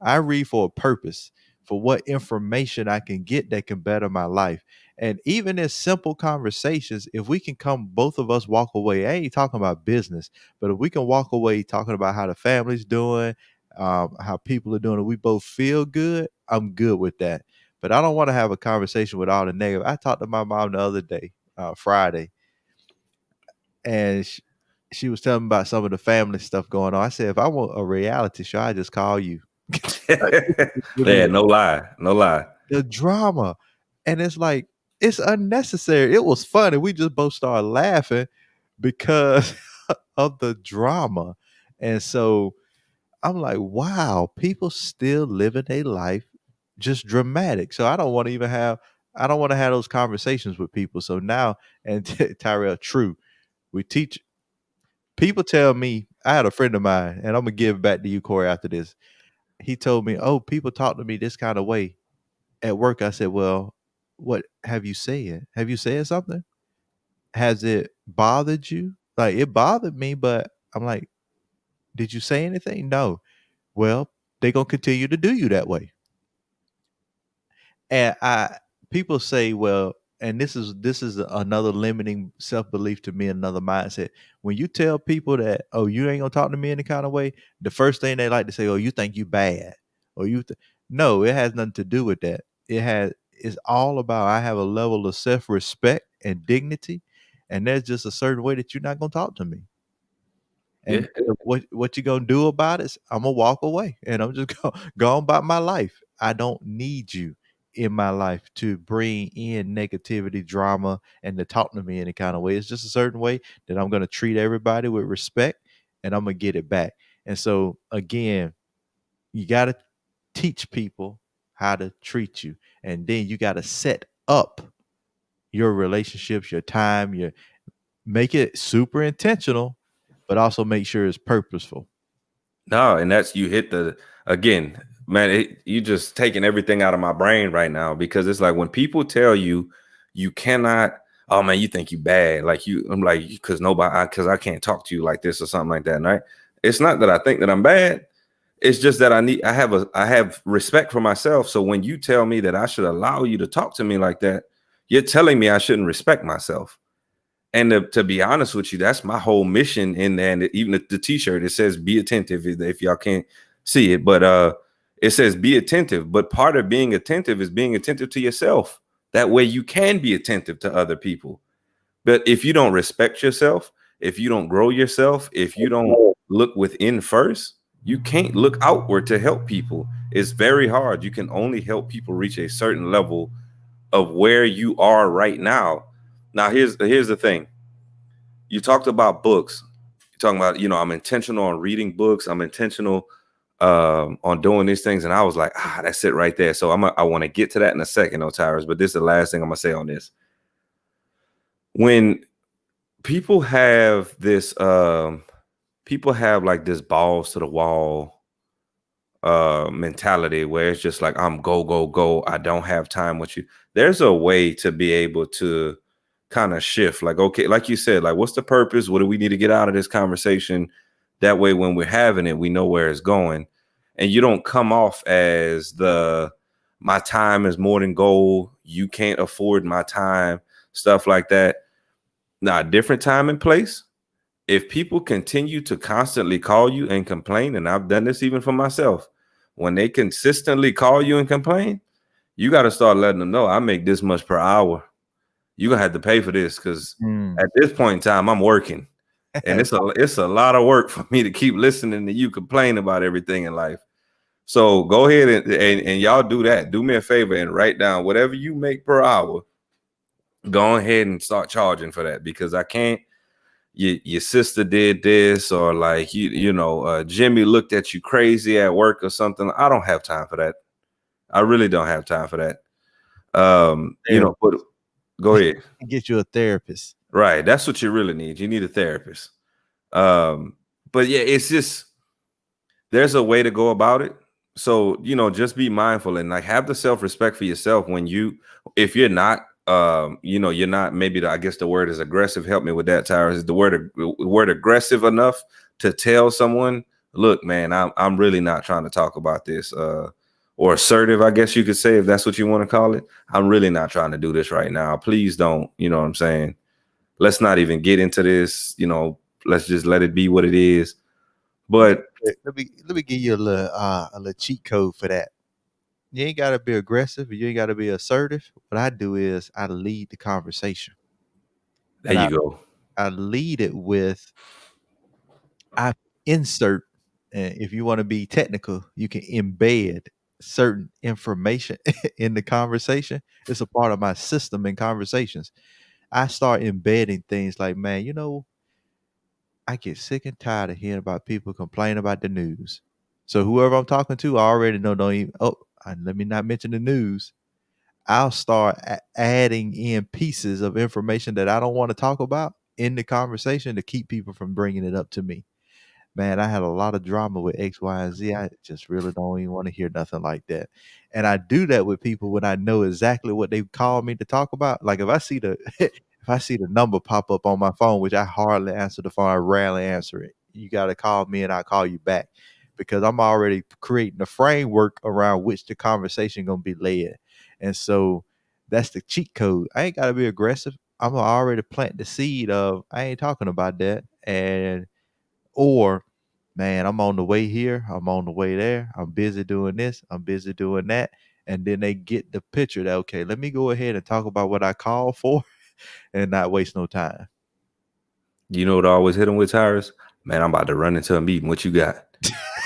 I read for a purpose, for what information I can get that can better my life. And even in simple conversations, if we can come, both of us walk away. I ain't talking about business, but if we can walk away talking about how the family's doing, how people are doing, and we both feel good, I'm good with that. But I don't want to have a conversation with all the negative. I talked to my mom the other day, Friday, and she was telling me about some of the family stuff going on. I said, if I want a reality show, I just call you. Give me Yeah, no lie. No lie. the drama. And it's like, it's unnecessary. It was funny. We just both started laughing because of the drama. And so I'm like, wow, people still living their life just dramatic. So I don't want to have those conversations with people. So now, and Tyrell, true, we teach people tell me, I had a friend of mine, and I'm gonna give back to you, Corey, after this. He told me, oh, people talk to me this kind of way at work. I said, well, what have you said? Have you said something? Has it bothered you? Like, it bothered me, but I'm like, did you say anything? No. Well, they're gonna continue to do you that way. And I people say, well, and this is another limiting self-belief to me, another mindset. When you tell people that, oh, you ain't gonna talk to me any kind of way, the first thing they like to say, oh, you think you bad. Or no, it has nothing to do with that. It's all about, I have a level of self-respect and dignity, and there's just a certain way that you're not gonna talk to me. Yeah. And what you gonna do about it? I'm gonna walk away and I'm just go on about my life. I don't need you in my life to bring in negativity, drama, and to talk to me any kind of way. It's just a certain way that I'm gonna treat everybody with respect, and I'm gonna get it back. And so again, you gotta teach people how to treat you, and then you gotta set up your relationships, your time, your make it super intentional, but also make sure it's purposeful. No, and that's you hit the again, man. You just taking everything out of my brain right now because it's like when people tell you you cannot. Oh man, you think you bad? Like you, I'm like because nobody, because I can't talk to you like this or something like that, right? It's not that I think that I'm bad. It's just that I have respect for myself. So when you tell me that I should allow you to talk to me like that, you're telling me I shouldn't respect myself. And to be honest with you, that's my whole mission in there. And even the t-shirt, it says be attentive if y'all can't see it, but it says be attentive. But part of being attentive is being attentive to yourself. That way you can be attentive to other people. But if you don't respect yourself, if you don't grow yourself, if you don't look within first, you can't look outward to help people. It's very hard. You can only help people reach a certain level of where you are right now. Now, here's the thing. You talked about books. You're talking about, I'm intentional on reading books. I'm intentional on doing these things. And I was like, that's it right there. So I want to get to that in a second, Tyrus, but this is the last thing I'm going to say on this. When people have this people have like this balls to the wall mentality where it's just like I'm go go go, I don't have time with you. There's a way to be able to kind of shift, like, okay, like you said, like, what's the purpose, what do we need to get out of this conversation? That way when we're having it, we know where it's going, and you don't come off as the my time is more than gold, you can't afford my time, stuff like that. Now, different time and place. If people continue to constantly call you and complain, and I've done this even for myself, when they consistently call you and complain, you got to start letting them know I make this much per hour. You're gonna have to pay for this because Mm. at this point in time, I'm working. And it's a lot of work for me to keep listening to you complain about everything in life. So go ahead and y'all do that. Do me a favor and write down whatever you make per hour. Go ahead and start charging for that, because I can't. Your sister did this, or like Jimmy looked at you crazy at work or something. I don't have time for that. I really don't have time for that. But go ahead. Get you a therapist. Right, that's what you really need. You need a therapist. But yeah, it's just there's a way to go about it. So, just be mindful and like have the self-respect for yourself when if you're not, you're not, maybe I guess the word is aggressive. Help me with that, Tyrus. Is the word aggressive enough to tell someone, look, man, I'm really not trying to talk about this, or assertive, I guess you could say, if that's what you want to call it. I'm really not trying to do this right now. Please don't, you know what I'm saying? Let's not even get into this, let's just let it be what it is. But Let me give you a little cheat code for that. You ain't gotta be aggressive. You ain't gotta be assertive. What I do is I lead the conversation, there and you go. I lead it with I insert. If you want to be technical, you can embed certain information in the conversation. It's a part of my system in conversations. I start embedding things like, man, I get sick and tired of hearing about people complain about the news. So whoever I'm talking to, I already know. Don't even. Oh, let me not mention the news. I'll start adding in pieces of information that I don't want to talk about in the conversation to keep people from bringing it up to me. Man, I had a lot of drama with X, Y, and Z. I just really don't even want to hear nothing like that. And I do that with people when I know exactly what they call me to talk about. Like if I see the if I see the number pop up on my phone, which I hardly answer the phone, I rarely answer it. You got to call me and I'll call you back because I'm already creating a framework around which the conversation gonna be led. And so that's the cheat code. I ain't gotta be aggressive. I'm gonna already plant the seed of I ain't talking about that. And or, man, I'm on the way here, I'm on the way there, I'm busy doing this, I'm busy doing that. And then they get the picture that, okay, let me go ahead and talk about what I called for and not waste no time. You know what I always hit them with, Tyrus? Man, I'm about to run into a meeting. What you got?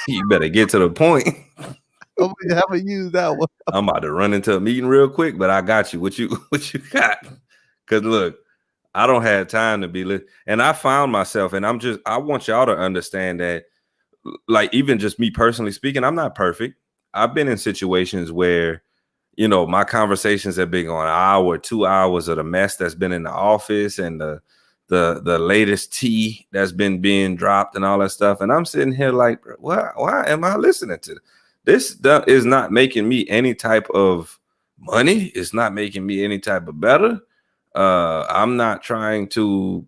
You better get to the point. Oh, we haven't used that one. I'm about to run into a meeting real quick, but I got you. What you got? Because look, I don't have time to be and I found myself, and I want y'all to understand that, like, even just me personally speaking, I'm not perfect. I've been in situations where, my conversations have been going an hour, 2 hours of the mess that's been in the office, and the latest tea that's been being dropped and all that stuff. And I'm sitting here like, why am I listening to this? This is not making me any type of money. It's not making me any type of better. I'm not trying to,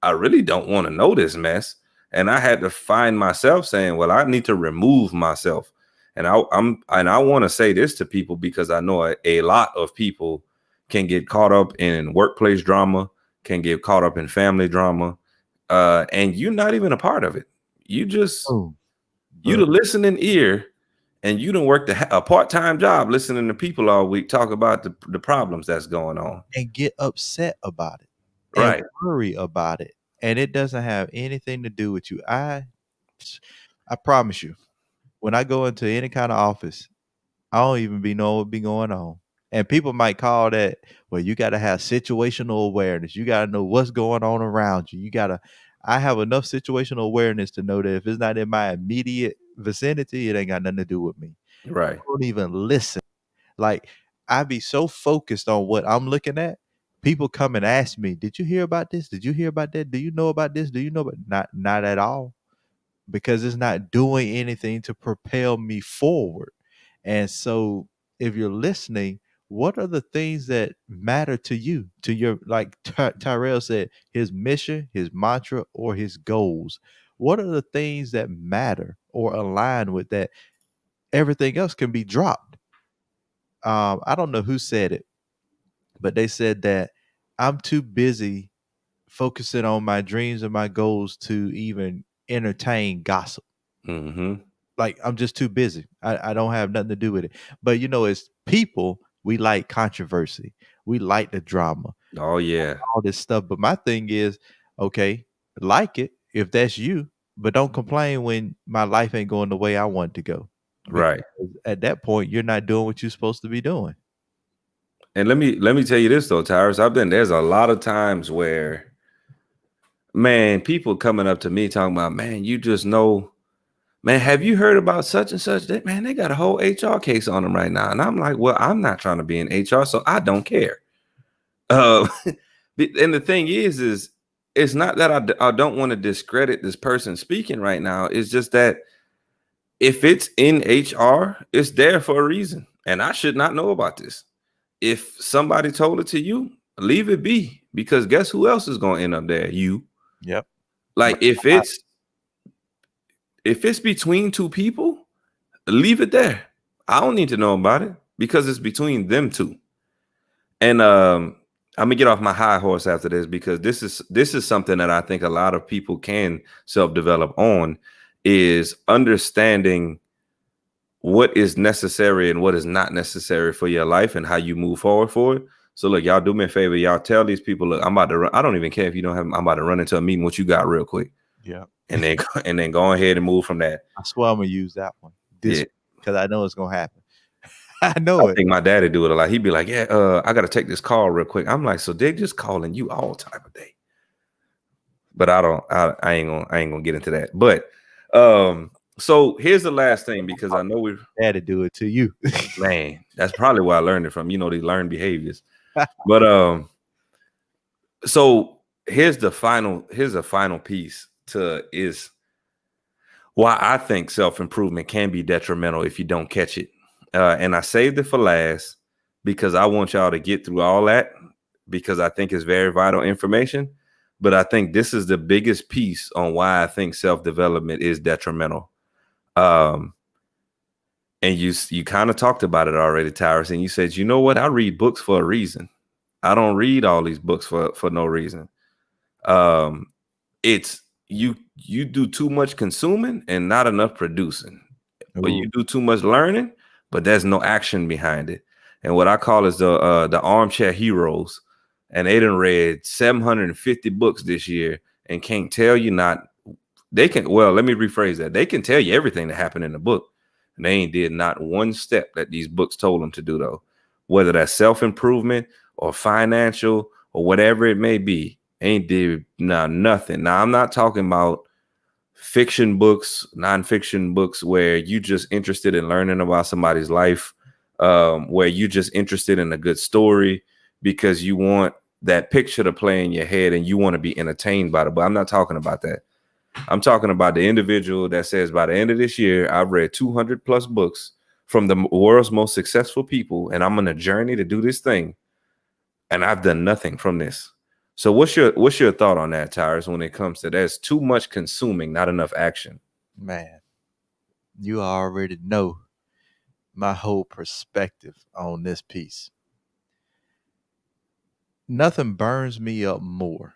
I really don't want to know this mess. And I had to find myself saying, well, I need to remove myself. And I want to say this to people because I know a lot of people can get caught up in workplace drama, can get caught up in family drama, and you're not even a part of it. You Oh, the but listening ear, and you don't work a part-time job listening to people all week talk about the problems that's going on. and get upset about it and Right. worry about it. And it doesn't have anything to do with you. I promise you, when I go into any kind of office, I don't even be know what be going on. And people might call that, well, you got to have situational awareness. You got to know what's going on around you. I have enough situational awareness to know that if it's not in my immediate vicinity, it ain't got nothing to do with me. Right. I don't even listen. Like, I be so focused on what I'm looking at People come and ask me, "Did you hear about this? Did you hear about that? Do you know about this? Do you know about?" Not at all, because it's not doing anything to propel me forward. And so, if you're listening, what are the things that matter to you, to your, like Tyrell said, his mission, his mantra, or his goals? What are the things that matter or align with that? Everything else can be dropped. I don't know who said it, but they said that I'm too busy focusing on my dreams and my goals to even entertain gossip. Hmm. Like, I'm just too busy. I don't have nothing to do with it. But as people, we like controversy. We like the drama, Oh yeah. all this stuff. But my thing is, okay, like it if that's you, but don't complain when my life ain't going the way I want it to go. Because Right. at that point, you're not doing what you're supposed to be doing. And let me tell you this though, Tyrus. There's a lot of times where, man, people coming up to me talking about, man, you just know, man, have you heard about such and such? That man, they got a whole HR case on them right now. And I'm like, well, I'm not trying to be in HR, so I don't care. Uh, and the thing is it's not that I don't want to discredit this person speaking right now. It's just that if it's in HR, it's there for a reason. And I should not know about this. If somebody told it to you, leave it be, because guess who else is going to end up there? You. Yep. Like if it's between two people, leave it there. I don't need to know about it because it's between them two. And I'm gonna get off my high horse after this, because this is something that I think a lot of people can self-develop on, is understanding what is necessary and what is not necessary for your life and how you move forward for it. So look, y'all do me a favor. Y'all tell these people, look, I'm about to run. I don't even care if you don't have, I'm about to run into a meeting. What you got real quick. Yeah. And then and then go ahead and move from that. I swear I'm gonna use that one this Yeah. week because I know it's gonna happen. I I know it. think my daddy do it a lot. He'd be like, yeah, I gotta take this call real quick. I'm like, so they just calling you all type of day. But I ain't gonna get into that. But so here's the last thing, because I know we've, I had to do it to you. man, that's probably where I learned it from, these learned behaviors. But so here's a final piece to is why I think self-improvement can be detrimental if you don't catch it. And I saved it for last because I want y'all to get through all that, because I think it's very vital information. But I think this is the biggest piece on why I think self-development is detrimental. Um, and you kind of talked about it already, Tyrus, and you said, you know what? I read books for a reason. I don't read all these books for no reason. Um, it's you do too much consuming and not enough producing, or Ooh, you do too much learning, but there's no action behind it. And what I call is the armchair heroes, and they done read 750 books this year and can't tell you not. They can, well, let me rephrase that. They can tell you everything that happened in the book, and they ain't did not one step that these books told them to do, though. Whether that's self-improvement or financial or whatever it may be, ain't did nothing. Now, I'm not talking about fiction books, nonfiction books, where you just interested in learning about somebody's life, where you just interested in a good story because you want that picture to play in your head and you want to be entertained by it. But I'm not talking about that. I'm talking about the individual that says, by the end of this year, I've read 200 plus books from the world's most successful people, and I'm on a journey to do this thing, and I've done nothing from this. So what's your thought on that, Tyrus, when it comes to there's too much consuming, not enough action? man, you already know my whole perspective on this piece. Nothing burns me up more.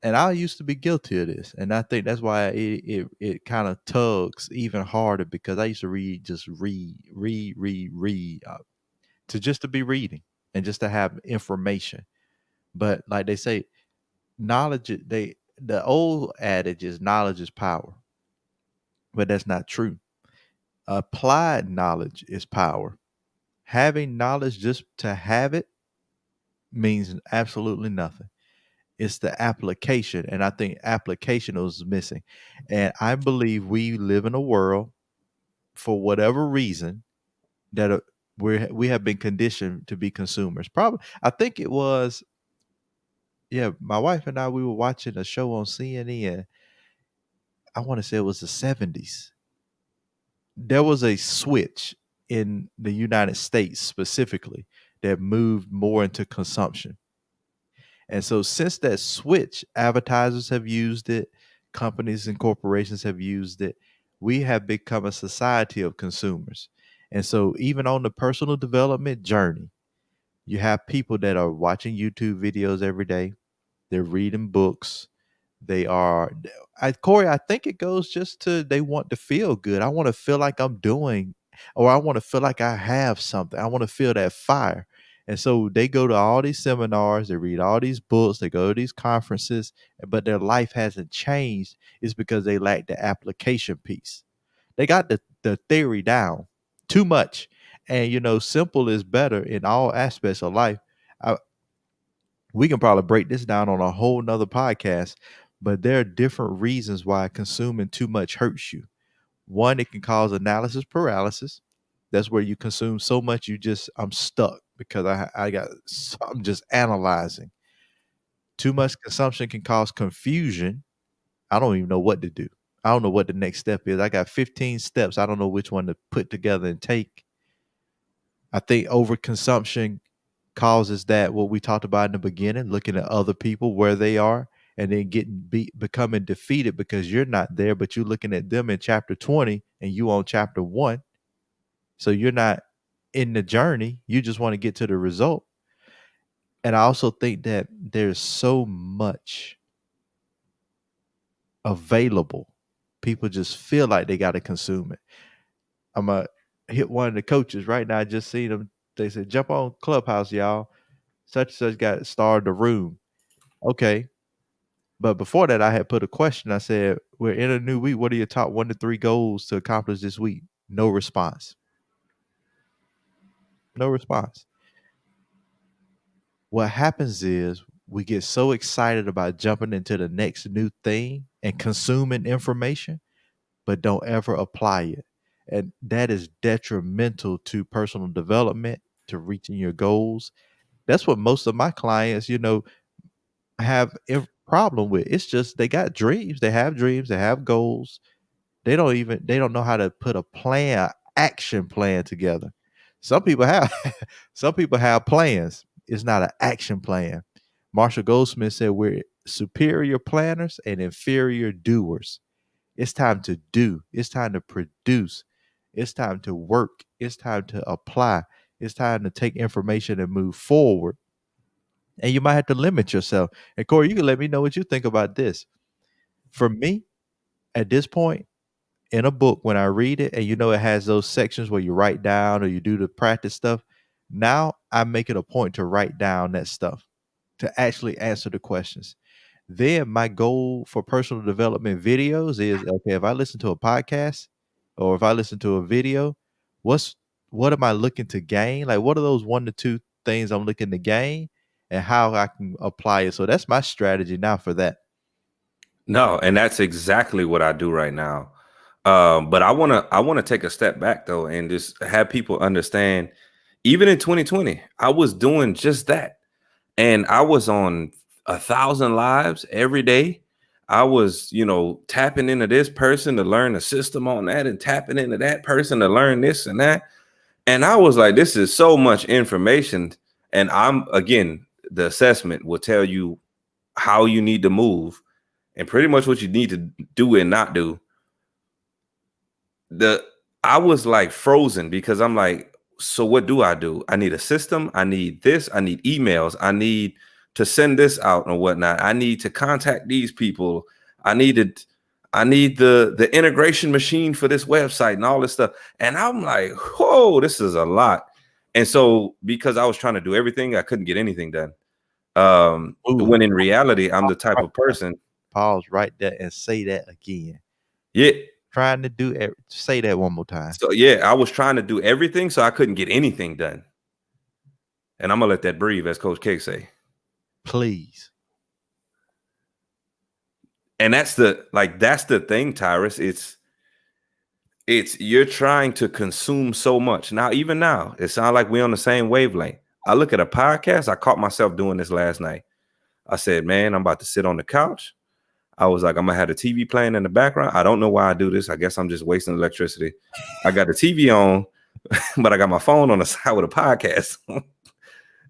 And I used to be guilty of this. And I think that's why it kind of tugs even harder, because I used to read to just to be reading and just to have information. But like they say, the old adage is knowledge is power, but that's not true. Applied knowledge is power. Having knowledge just to have it means absolutely nothing. It's the application, and I think application is missing. And I believe we live in a world, for whatever reason, that we have been conditioned to be consumers. Probably, I think it was. Yeah, my wife and I, we were watching a show on CNN. I want to say it was the 70s. There was a switch in the United States specifically that moved more into consumption. And so since that switch, advertisers have used it, companies and corporations have used it. We have become a society of consumers. And so even on the personal development journey, you have people that are watching YouTube videos every day. They're reading books. They are, Corey, I think it goes just to they want to feel good. I want to feel like I'm doing, or I want to feel like I have something. I want to feel that fire. And so they go to all these seminars, they read all these books, they go to these conferences, but their life hasn't changed. It's because they lack the application piece. They got the theory down too much. And simple is better in all aspects of life. I, we can probably break this down on a whole nother podcast, but there are different reasons why consuming too much hurts you. One, it can cause analysis paralysis. That's where you consume so much I'm stuck because I'm just analyzing. Too much consumption can cause confusion. I don't even know what to do. I don't know what the next step is. I got 15 steps. I don't know which one to put together and take. I think overconsumption causes that what we talked about in the beginning, looking at other people where they are and then becoming defeated because you're not there, but you're looking at them in chapter 20 and you on chapter 1. So you're not in the journey. You just want to get to the result. And I also think that there's so much available. People just feel like they got to consume it. I'm going to hit one of the coaches right now. I just seen them. They said, jump on Clubhouse, y'all. Such and such got started the room. Okay. But before that, I had put a question. I said, we're in a new week. What are your top 1 to 3 goals to accomplish this week? No response. No response. What happens is we get so excited about jumping into the next new thing and consuming information, but don't ever apply it. And that is detrimental to personal development, to reaching your goals. That's what most of my clients, have a problem with. It's just they got dreams, they have goals. They don't know how to put a plan, action plan together. Some people have some people have plans. It's not an action plan. Marshall Goldsmith said we're superior planners and inferior doers. It's time to do. It's time to produce. It's time to work. It's time to apply. It's time to take information and move forward. And you might have to limit yourself. And Corey, you can let me know what you think about this. For me, at this point in a book, when I read it, and it has those sections where you write down or you do the practice stuff, now I make it a point to write down that stuff, to actually answer the questions. Then my goal for personal development videos is okay, if I listen to a podcast or if I listen to a video, what's what am I looking to gain? Like what are those 1 to 2 things I'm looking to gain and how I can apply it. So that's my strategy now for that. No, and that's exactly what I do right now. But I wanna take a step back though and just have people understand. Even in 2020, I was doing just that, and I was on 1,000 lives every day. I was, tapping into this person to learn the system on that, and tapping into that person to learn this and that. And I was like, this is so much information. And again, the assessment will tell you how you need to move and pretty much what you need to do and not do. I was like frozen because I'm like, so what do? I need a system. I need this. I need emails. I need to send this out and whatnot. I need to contact these people. I needed I need the integration machine for this website and all this stuff. And I'm like, whoa, this is a lot. And so because I was trying to do everything, I couldn't get anything done. Ooh, When in reality, I'm the type right of person. pause right there and say that again. Yeah. Trying to say that one more time, So yeah, I was trying to do everything, so I couldn't get anything done. And I'm gonna let that breathe, as Coach K say. please. And that's the thing, Tyrus. It's you're trying to consume so much. Now, even now, it sounds like we're on the same wavelength. I look at a podcast. I caught myself doing this last night. I said, man, I'm about to sit on the couch. I was like, I'm gonna have the TV playing in the background. I don't know why I do this. I guess I'm just wasting electricity. I got the TV on, but I got my phone on the side with a podcast.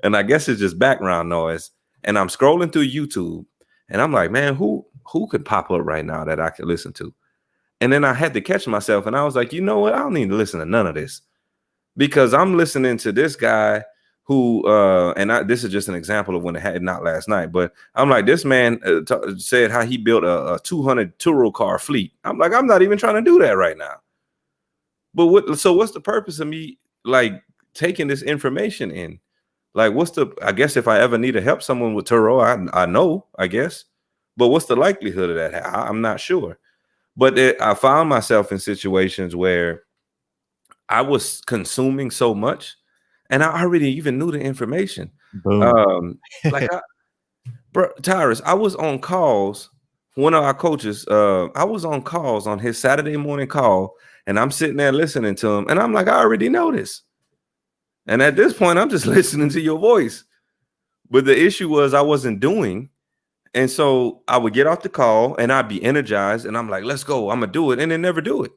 And I guess it's just background noise. And I'm scrolling through YouTube and I'm like, man, who could pop up right now that I could listen to? And then I had to catch myself and I was like, you know what? I don't need to listen to none of this because I'm listening to this guy who this is just an example of when it had not last night, but I'm like, this man said how he built a 200 Turo car fleet. I'm like, I'm not even trying to do that right now. But what's the purpose of me like taking this information in? Like, I guess if I ever need to help someone with Turo, I know, I guess, but what's the likelihood of that? I'm not sure. But I found myself in situations where I was consuming so much and I already even knew the information. Boom. Like, Tyrus, I was on calls. One of our coaches, I was on calls on his Saturday morning call, and I'm sitting there listening to him, and I'm like, I already know this. And at this point, I'm just listening to your voice. But the issue was I wasn't doing. And so I would get off the call and I'd be energized, and I'm like, let's go. I'm going to do it. And then never do it.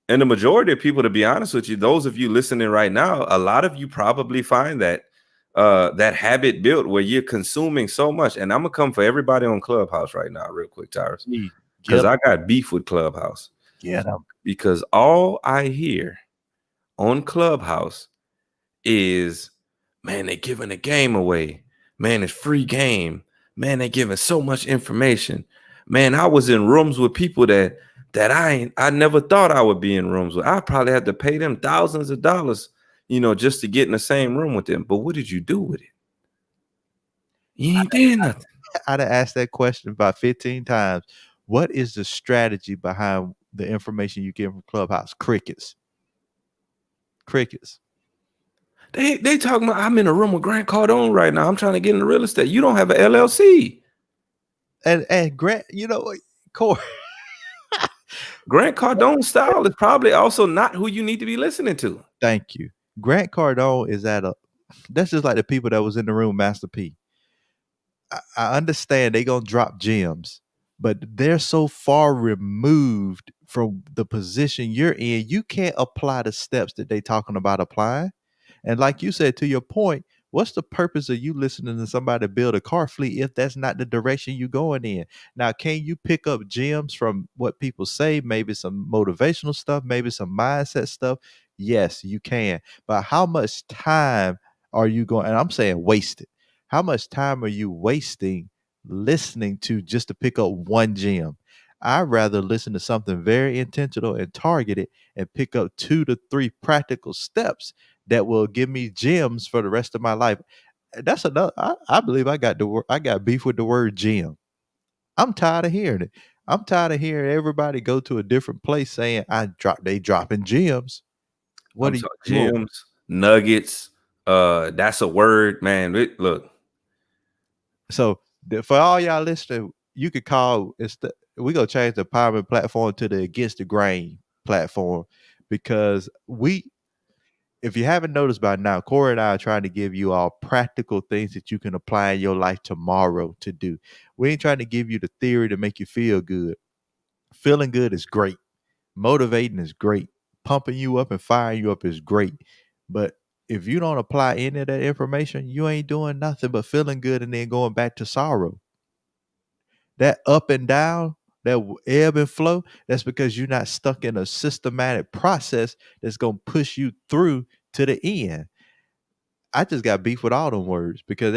And the majority of people, to be honest with you, those of you listening right now, a lot of you probably find that that habit built where you're consuming so much. And I'm gonna come for everybody on Clubhouse right now, real quick, Tyrus, because I got beef with Clubhouse. Yeah, because all I hear on Clubhouse is, man, they giving a game away. Man, it's free game. Man, they giving so much information. Man, I was in rooms with people that I never thought I would be in rooms with. I probably had to pay them thousands of dollars, just to get in the same room with them. But what did you do with it? You ain't did nothing. I'd have asked that question about 15 times. What is the strategy behind the information you get from Clubhouse? Crickets. They talking about, I'm in a room with Grant Cardone right now. I'm trying to get into real estate. You don't have an LLC. And Grant, Corey. Grant Cardone's style is probably also not who you need to be listening to. Thank you. Grant Cardone is that's just like the people that was in the room, Master P. I understand they gonna drop gems, but they're so far removed from the position you're in, you can't apply the steps that they talking about applying. And like you said, to your point, what's the purpose of you listening to somebody build a car fleet if that's not the direction you're going in? Now, can you pick up gems from what people say? Maybe some motivational stuff, maybe some mindset stuff. Yes, you can. But how much time are you going? And I'm saying wasted. How much time are you wasting listening to just to pick up one gem? I'd rather listen to something very intentional and targeted and pick up 2 to 3 practical steps that will give me gems for the rest of my life. That's another. I believe I got beef with the word gem. I'm tired of hearing it. I'm tired of hearing everybody go to a different place saying they dropping gems. What I'm are you talking doing? gems, nuggets. That's a word, man. Look. So for all y'all listening, you could call we gonna change the empowerment platform to the against the grain platform because if you haven't noticed by now, Corey and I are trying to give you all practical things that you can apply in your life tomorrow to do. We ain't trying to give you the theory to make you feel good. Feeling good is great. Motivating is great. Pumping you up and firing you up is great. But if you don't apply any of that information, you ain't doing nothing but feeling good and then going back to sorrow. That up and down, that ebb and flow, that's because you're not stuck in a systematic process that's going to push you through to the end. I just got beef with all them words because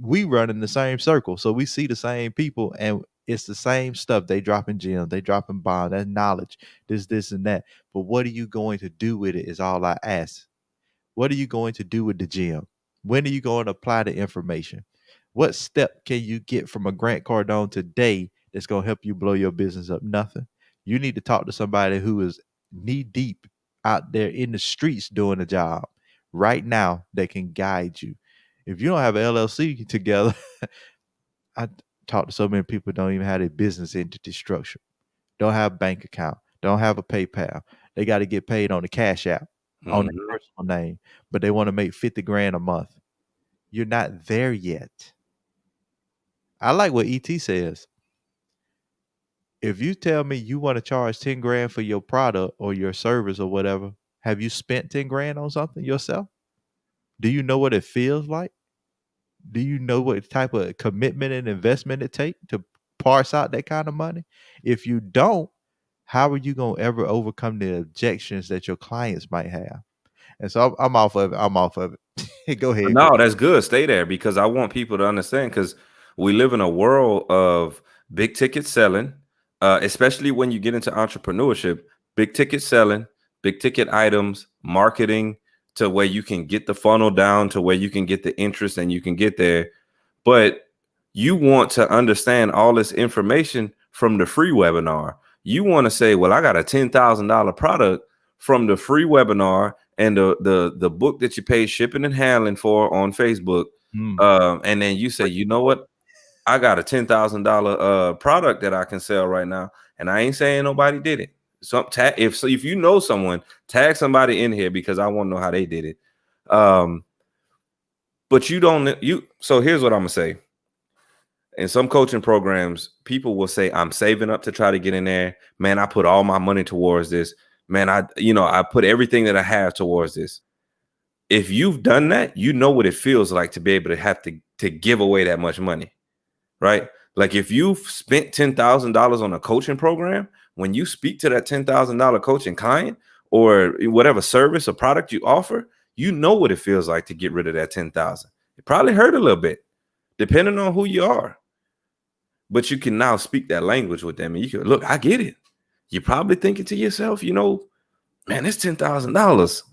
we run in the same circle. So we see the same people and it's the same stuff. They dropping gems, they dropping bombs, that knowledge, this, and that. But what are you going to do with it is all I ask. What are you going to do with the gem? When are you going to apply the information? What step can you get from a Grant Cardone today that's going to help you blow your business up? Nothing. You need to talk to somebody who is knee deep out there in the streets doing a job right now that can guide you. If you don't have an LLC together, I talk to so many people who don't even have their business entity structure, don't have a bank account, don't have a PayPal. They got to get paid on the Cash App, on their personal name, but they want to make 50 grand a month. You're not there yet. I like what ET says. If you tell me you want to charge 10 grand for your product or your service or whatever, have you spent 10 grand on something yourself? Do you know what it feels like? Do you know what type of commitment and investment it takes to parse out that kind of money? If you don't, how are you gonna ever overcome the objections that your clients might have? And so I'm off of it. I'm off of it. Go ahead. Go. No, that's good. Stay there because I want people to understand because we live in a world of big ticket selling, especially when you get into entrepreneurship, big ticket selling, big ticket items, marketing to where you can get the funnel down to where you can get the interest and you can get there. But you want to understand all this information from the free webinar. You want to say, well, I got a $10,000 product from the free webinar and the book that you pay shipping and handling for on Facebook. Mm. And then you say, you know what? I got a $10,000 product that I can sell right now. And I ain't saying nobody did it. If you know someone, tag somebody in here because I want to know how they did it. But so here's what I'm gonna say. In some coaching programs, people will say, I'm saving up to try to get in there. Man, I put all my money towards this. Man, I put everything that I have towards this. If you've done that, you know what it feels like to be able to have to give away that much money, right? Like if you've spent $10,000 on a coaching program, when you speak to that $10,000 coaching client or whatever service or product you offer, you know what it feels like to get rid of that 10,000. It probably hurt a little bit, depending on who you are. But you can now speak that language with them and you can look, I get it. You're probably thinking to yourself, man, it's $10,000.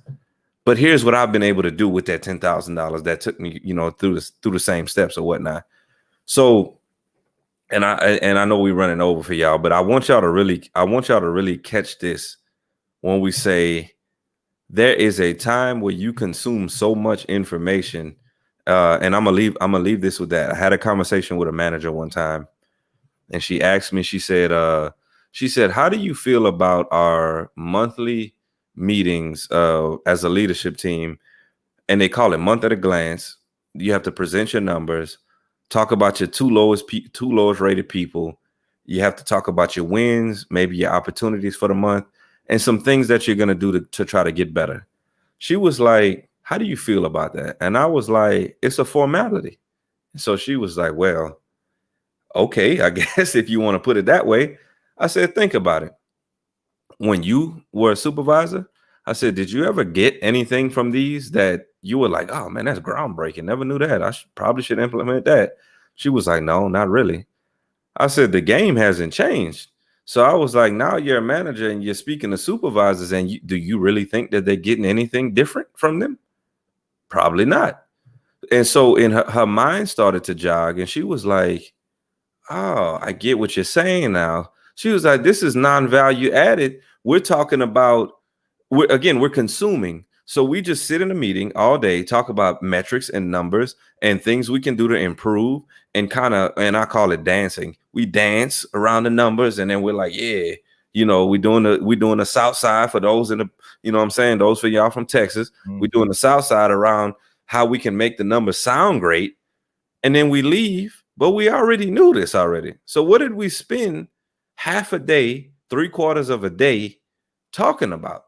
But here's what I've been able to do with that $10,000 that took me, through the same steps or whatnot. So, and I know we're running over for y'all, but I want y'all to really catch this when we say there is a time where you consume so much information. And I'm gonna leave this with that. I had a conversation with a manager one time, and she asked me, she said, how do you feel about our monthly meetings as a leadership team? And they call it month at a glance. You have to present your numbers, talk about your two lowest rated people. You have to talk about your wins, maybe your opportunities for the month, and some things that you're going to do to try to get better. She was like, how do you feel about that? And I was like, it's a formality. So she was like, well, okay, I guess if you want to put it that way. I said, think about it. When you were a supervisor, I said, did you ever get anything from these that you were like, oh man, that's groundbreaking. Never knew that. I probably should implement that. She was like, no, not really. I said, the game hasn't changed. So I was like, now you're a manager and you're speaking to supervisors, and do you really think that they're getting anything different from them? Probably not. And so in her mind started to jog, and she was like, oh, I get what you're saying now. She was like, this is non-value added. We're talking about, we're consuming. So we just sit in a meeting all day, talk about metrics and numbers and things we can do to improve, and and I call it dancing. We dance around the numbers, and then we're like, yeah, we're doing the South Side for those in the, what I'm saying, those for y'all from Texas. Mm. We're doing the South Side around how we can make the numbers sound great. And then we leave, but we already knew this already. So what did we spend half a day, 3/4 of a day talking about?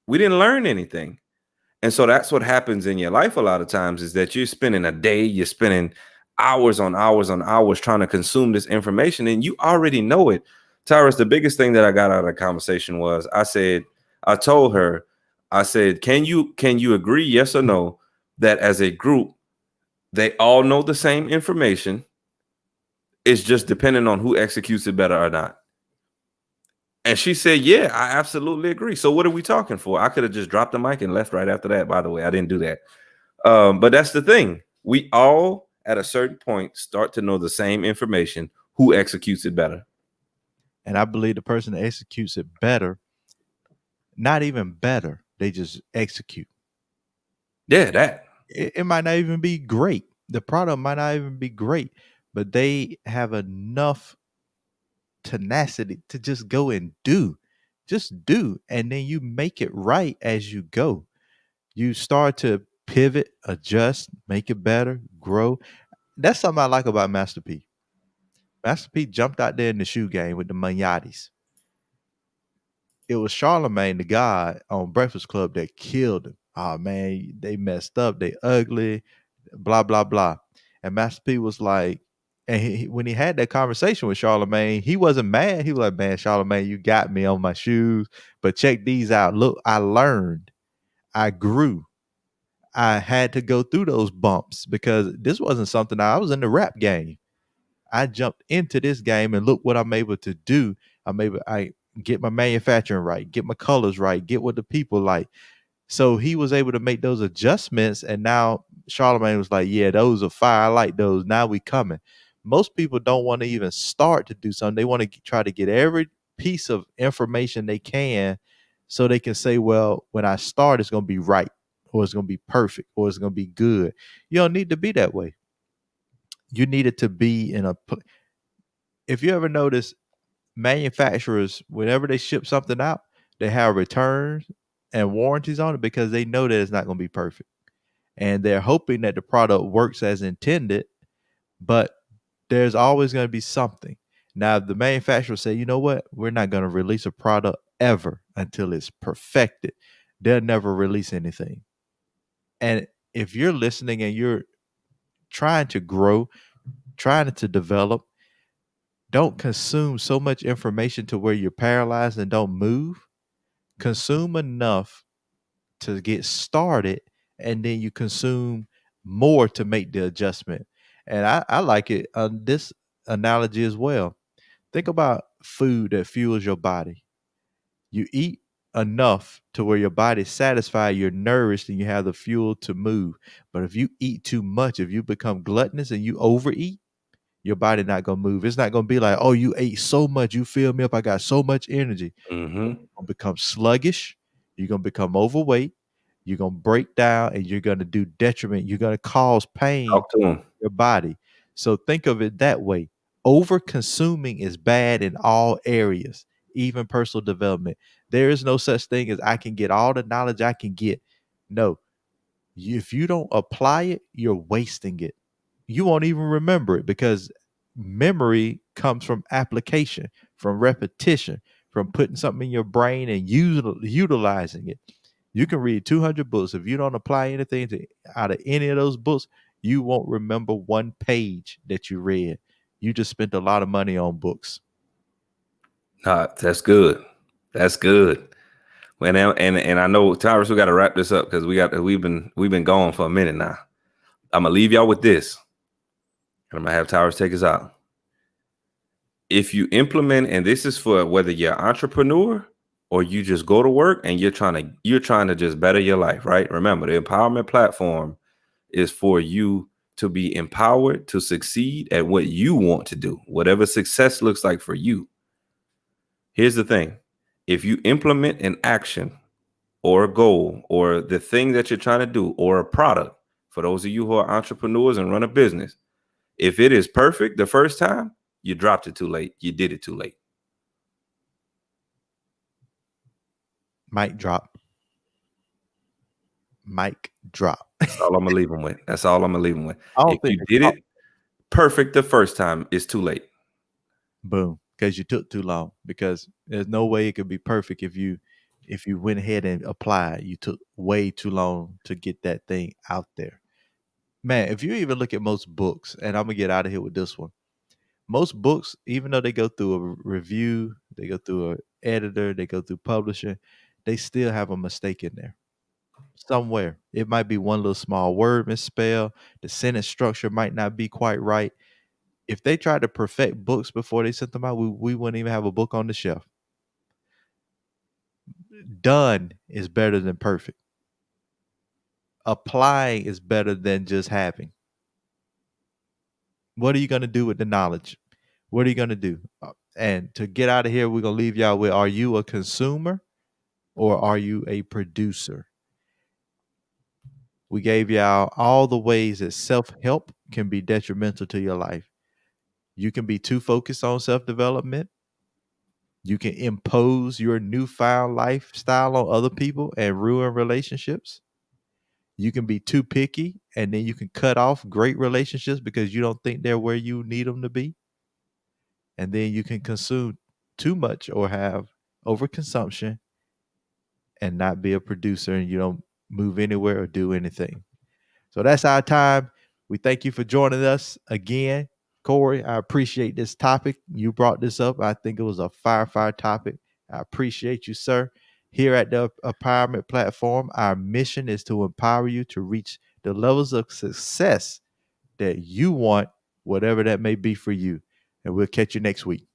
We didn't learn anything. And so that's what happens in your life a lot of times, is that you're spending a day, you're spending hours on hours on hours trying to consume this information, and you already know it. Tyrus, the biggest thing that I got out of the conversation was I told her, I said, can you agree, yes or no, that as a group, they all know the same information. It's just depending on who executes it better or not. And she said, yeah, I absolutely agree. So what are we talking for? I could have just dropped the mic and left right after that. By the way, I didn't do that. But that's the thing. We all, at a certain point, start to know the same information. Who executes it better? And I believe the person that executes it better, not even better, they just execute. Yeah, that. It might not even be great. The product might not even be great, but they have enough tenacity to just go and just do. And then you make it right as you go. You start to pivot, adjust, make it better, grow. That's something I like about Master P. Master P jumped out there in the shoe game with the Manatis. It was Charlemagne the God on Breakfast Club that killed him. Oh man, they messed up. They ugly. Blah blah blah. And Master P was like, and when he had that conversation with Charlemagne, he wasn't mad. He was like, "Man, Charlemagne, you got me on my shoes, but check these out. Look, I learned. I grew. I had to go through those bumps because this wasn't something I was in the rap game. I jumped into this game and look what I'm able to do. I get my manufacturing right, get my colors right, get what the people like. So he was able to make those adjustments, and now Charlemagne was like, "Yeah, those are fire. I like those. Now we coming." Most people don't want to even start to do something. They want to try to get every piece of information they can, so they can say, "Well, when I start, it's going to be right, or it's going to be perfect, or it's going to be good." You don't need to be that way. You need it to be in a. If you ever notice, manufacturers, whenever they ship something out, they have returns and warranties on it because they know that it's not going to be perfect. And they're hoping that the product works as intended, but there's always going to be something. Now, if the manufacturer say, you know what, we're not going to release a product ever until it's perfected, they'll never release anything. And if you're listening and you're trying to grow, trying to develop, don't consume so much information to where you're paralyzed and don't move. Consume enough to get started, and then you consume more to make the adjustment. And I like it on this analogy as well. Think about food that fuels your body. You eat enough to where your body's satisfied, you're nourished, and you have the fuel to move. But if you eat too much, if you become gluttonous and you overeat, your body not gonna move. It's not gonna be like, oh, you ate so much, you filled me up, I got so much energy. Mm-hmm. You're gonna become sluggish, you're gonna become overweight, you're gonna break down, and you're gonna do detriment. You're gonna cause pain Talk to him. to your body. So think of it that way. Over consuming is bad in all areas, even personal development. There is no such thing as I can get all the knowledge I can get. No, if you don't apply it, you're wasting it. You won't even remember it because memory comes from application, from repetition, from putting something in your brain and utilizing it. You can read 200 books. If you don't apply anything out of any of those books, you won't remember one page that you read. You just spent a lot of money on books. That's good. That's good. And I know, Tyrus, we got to wrap this up because we've been going for a minute now. I'm gonna leave y'all with this, and I'm gonna have Tyrus take us out. If you implement, and this is for whether you're an entrepreneur or you just go to work and you're trying to just better your life, right? Remember, the empowerment platform is for you to be empowered to succeed at what you want to do, whatever success looks like for you. Here's the thing: if you implement an action or a goal or the thing that you're trying to do or a product, for those of you who are entrepreneurs and run a business, if it is perfect the first time, you dropped it too late. You did it too late. Mic drop. Mic drop. That's all I'm gonna leave them with. That's all I'm gonna leave them with. I If don't you think did it perfect the first time, it's too late. boom, because you took too long. Because there's no way it could be perfect if you went ahead and applied. You took way too long to get that thing out there. Man, if you even look at most books, and I'm gonna get out of here with this one. Most books, even though they go through a review, they go through an editor, they go through publishing, they still have a mistake in there somewhere. It might be one little small word misspell. The sentence structure might not be quite right. If they tried to perfect books before they sent them out, we wouldn't even have a book on the shelf. Done is better than perfect. Applying is better than just having. What are you going to do with the knowledge? What are you going to do? And to get out of here, we're going to leave y'all with, are you a consumer or are you a producer? We gave y'all all the ways that self-help can be detrimental to your life. You can be too focused on self-development. You can impose your newfound lifestyle on other people and ruin relationships. You can be too picky, and then you can cut off great relationships because you don't think they're where you need them to be. And then you can consume too much or have overconsumption and not be a producer, and you don't move anywhere or do anything. So that's our time. We thank you for joining us again. Corey, I appreciate this topic. You brought this up. I think it was a fire topic. I appreciate you, sir. Here at the Empowerment Platform, our mission is to empower you to reach the levels of success that you want, whatever that may be for you. And we'll catch you next week.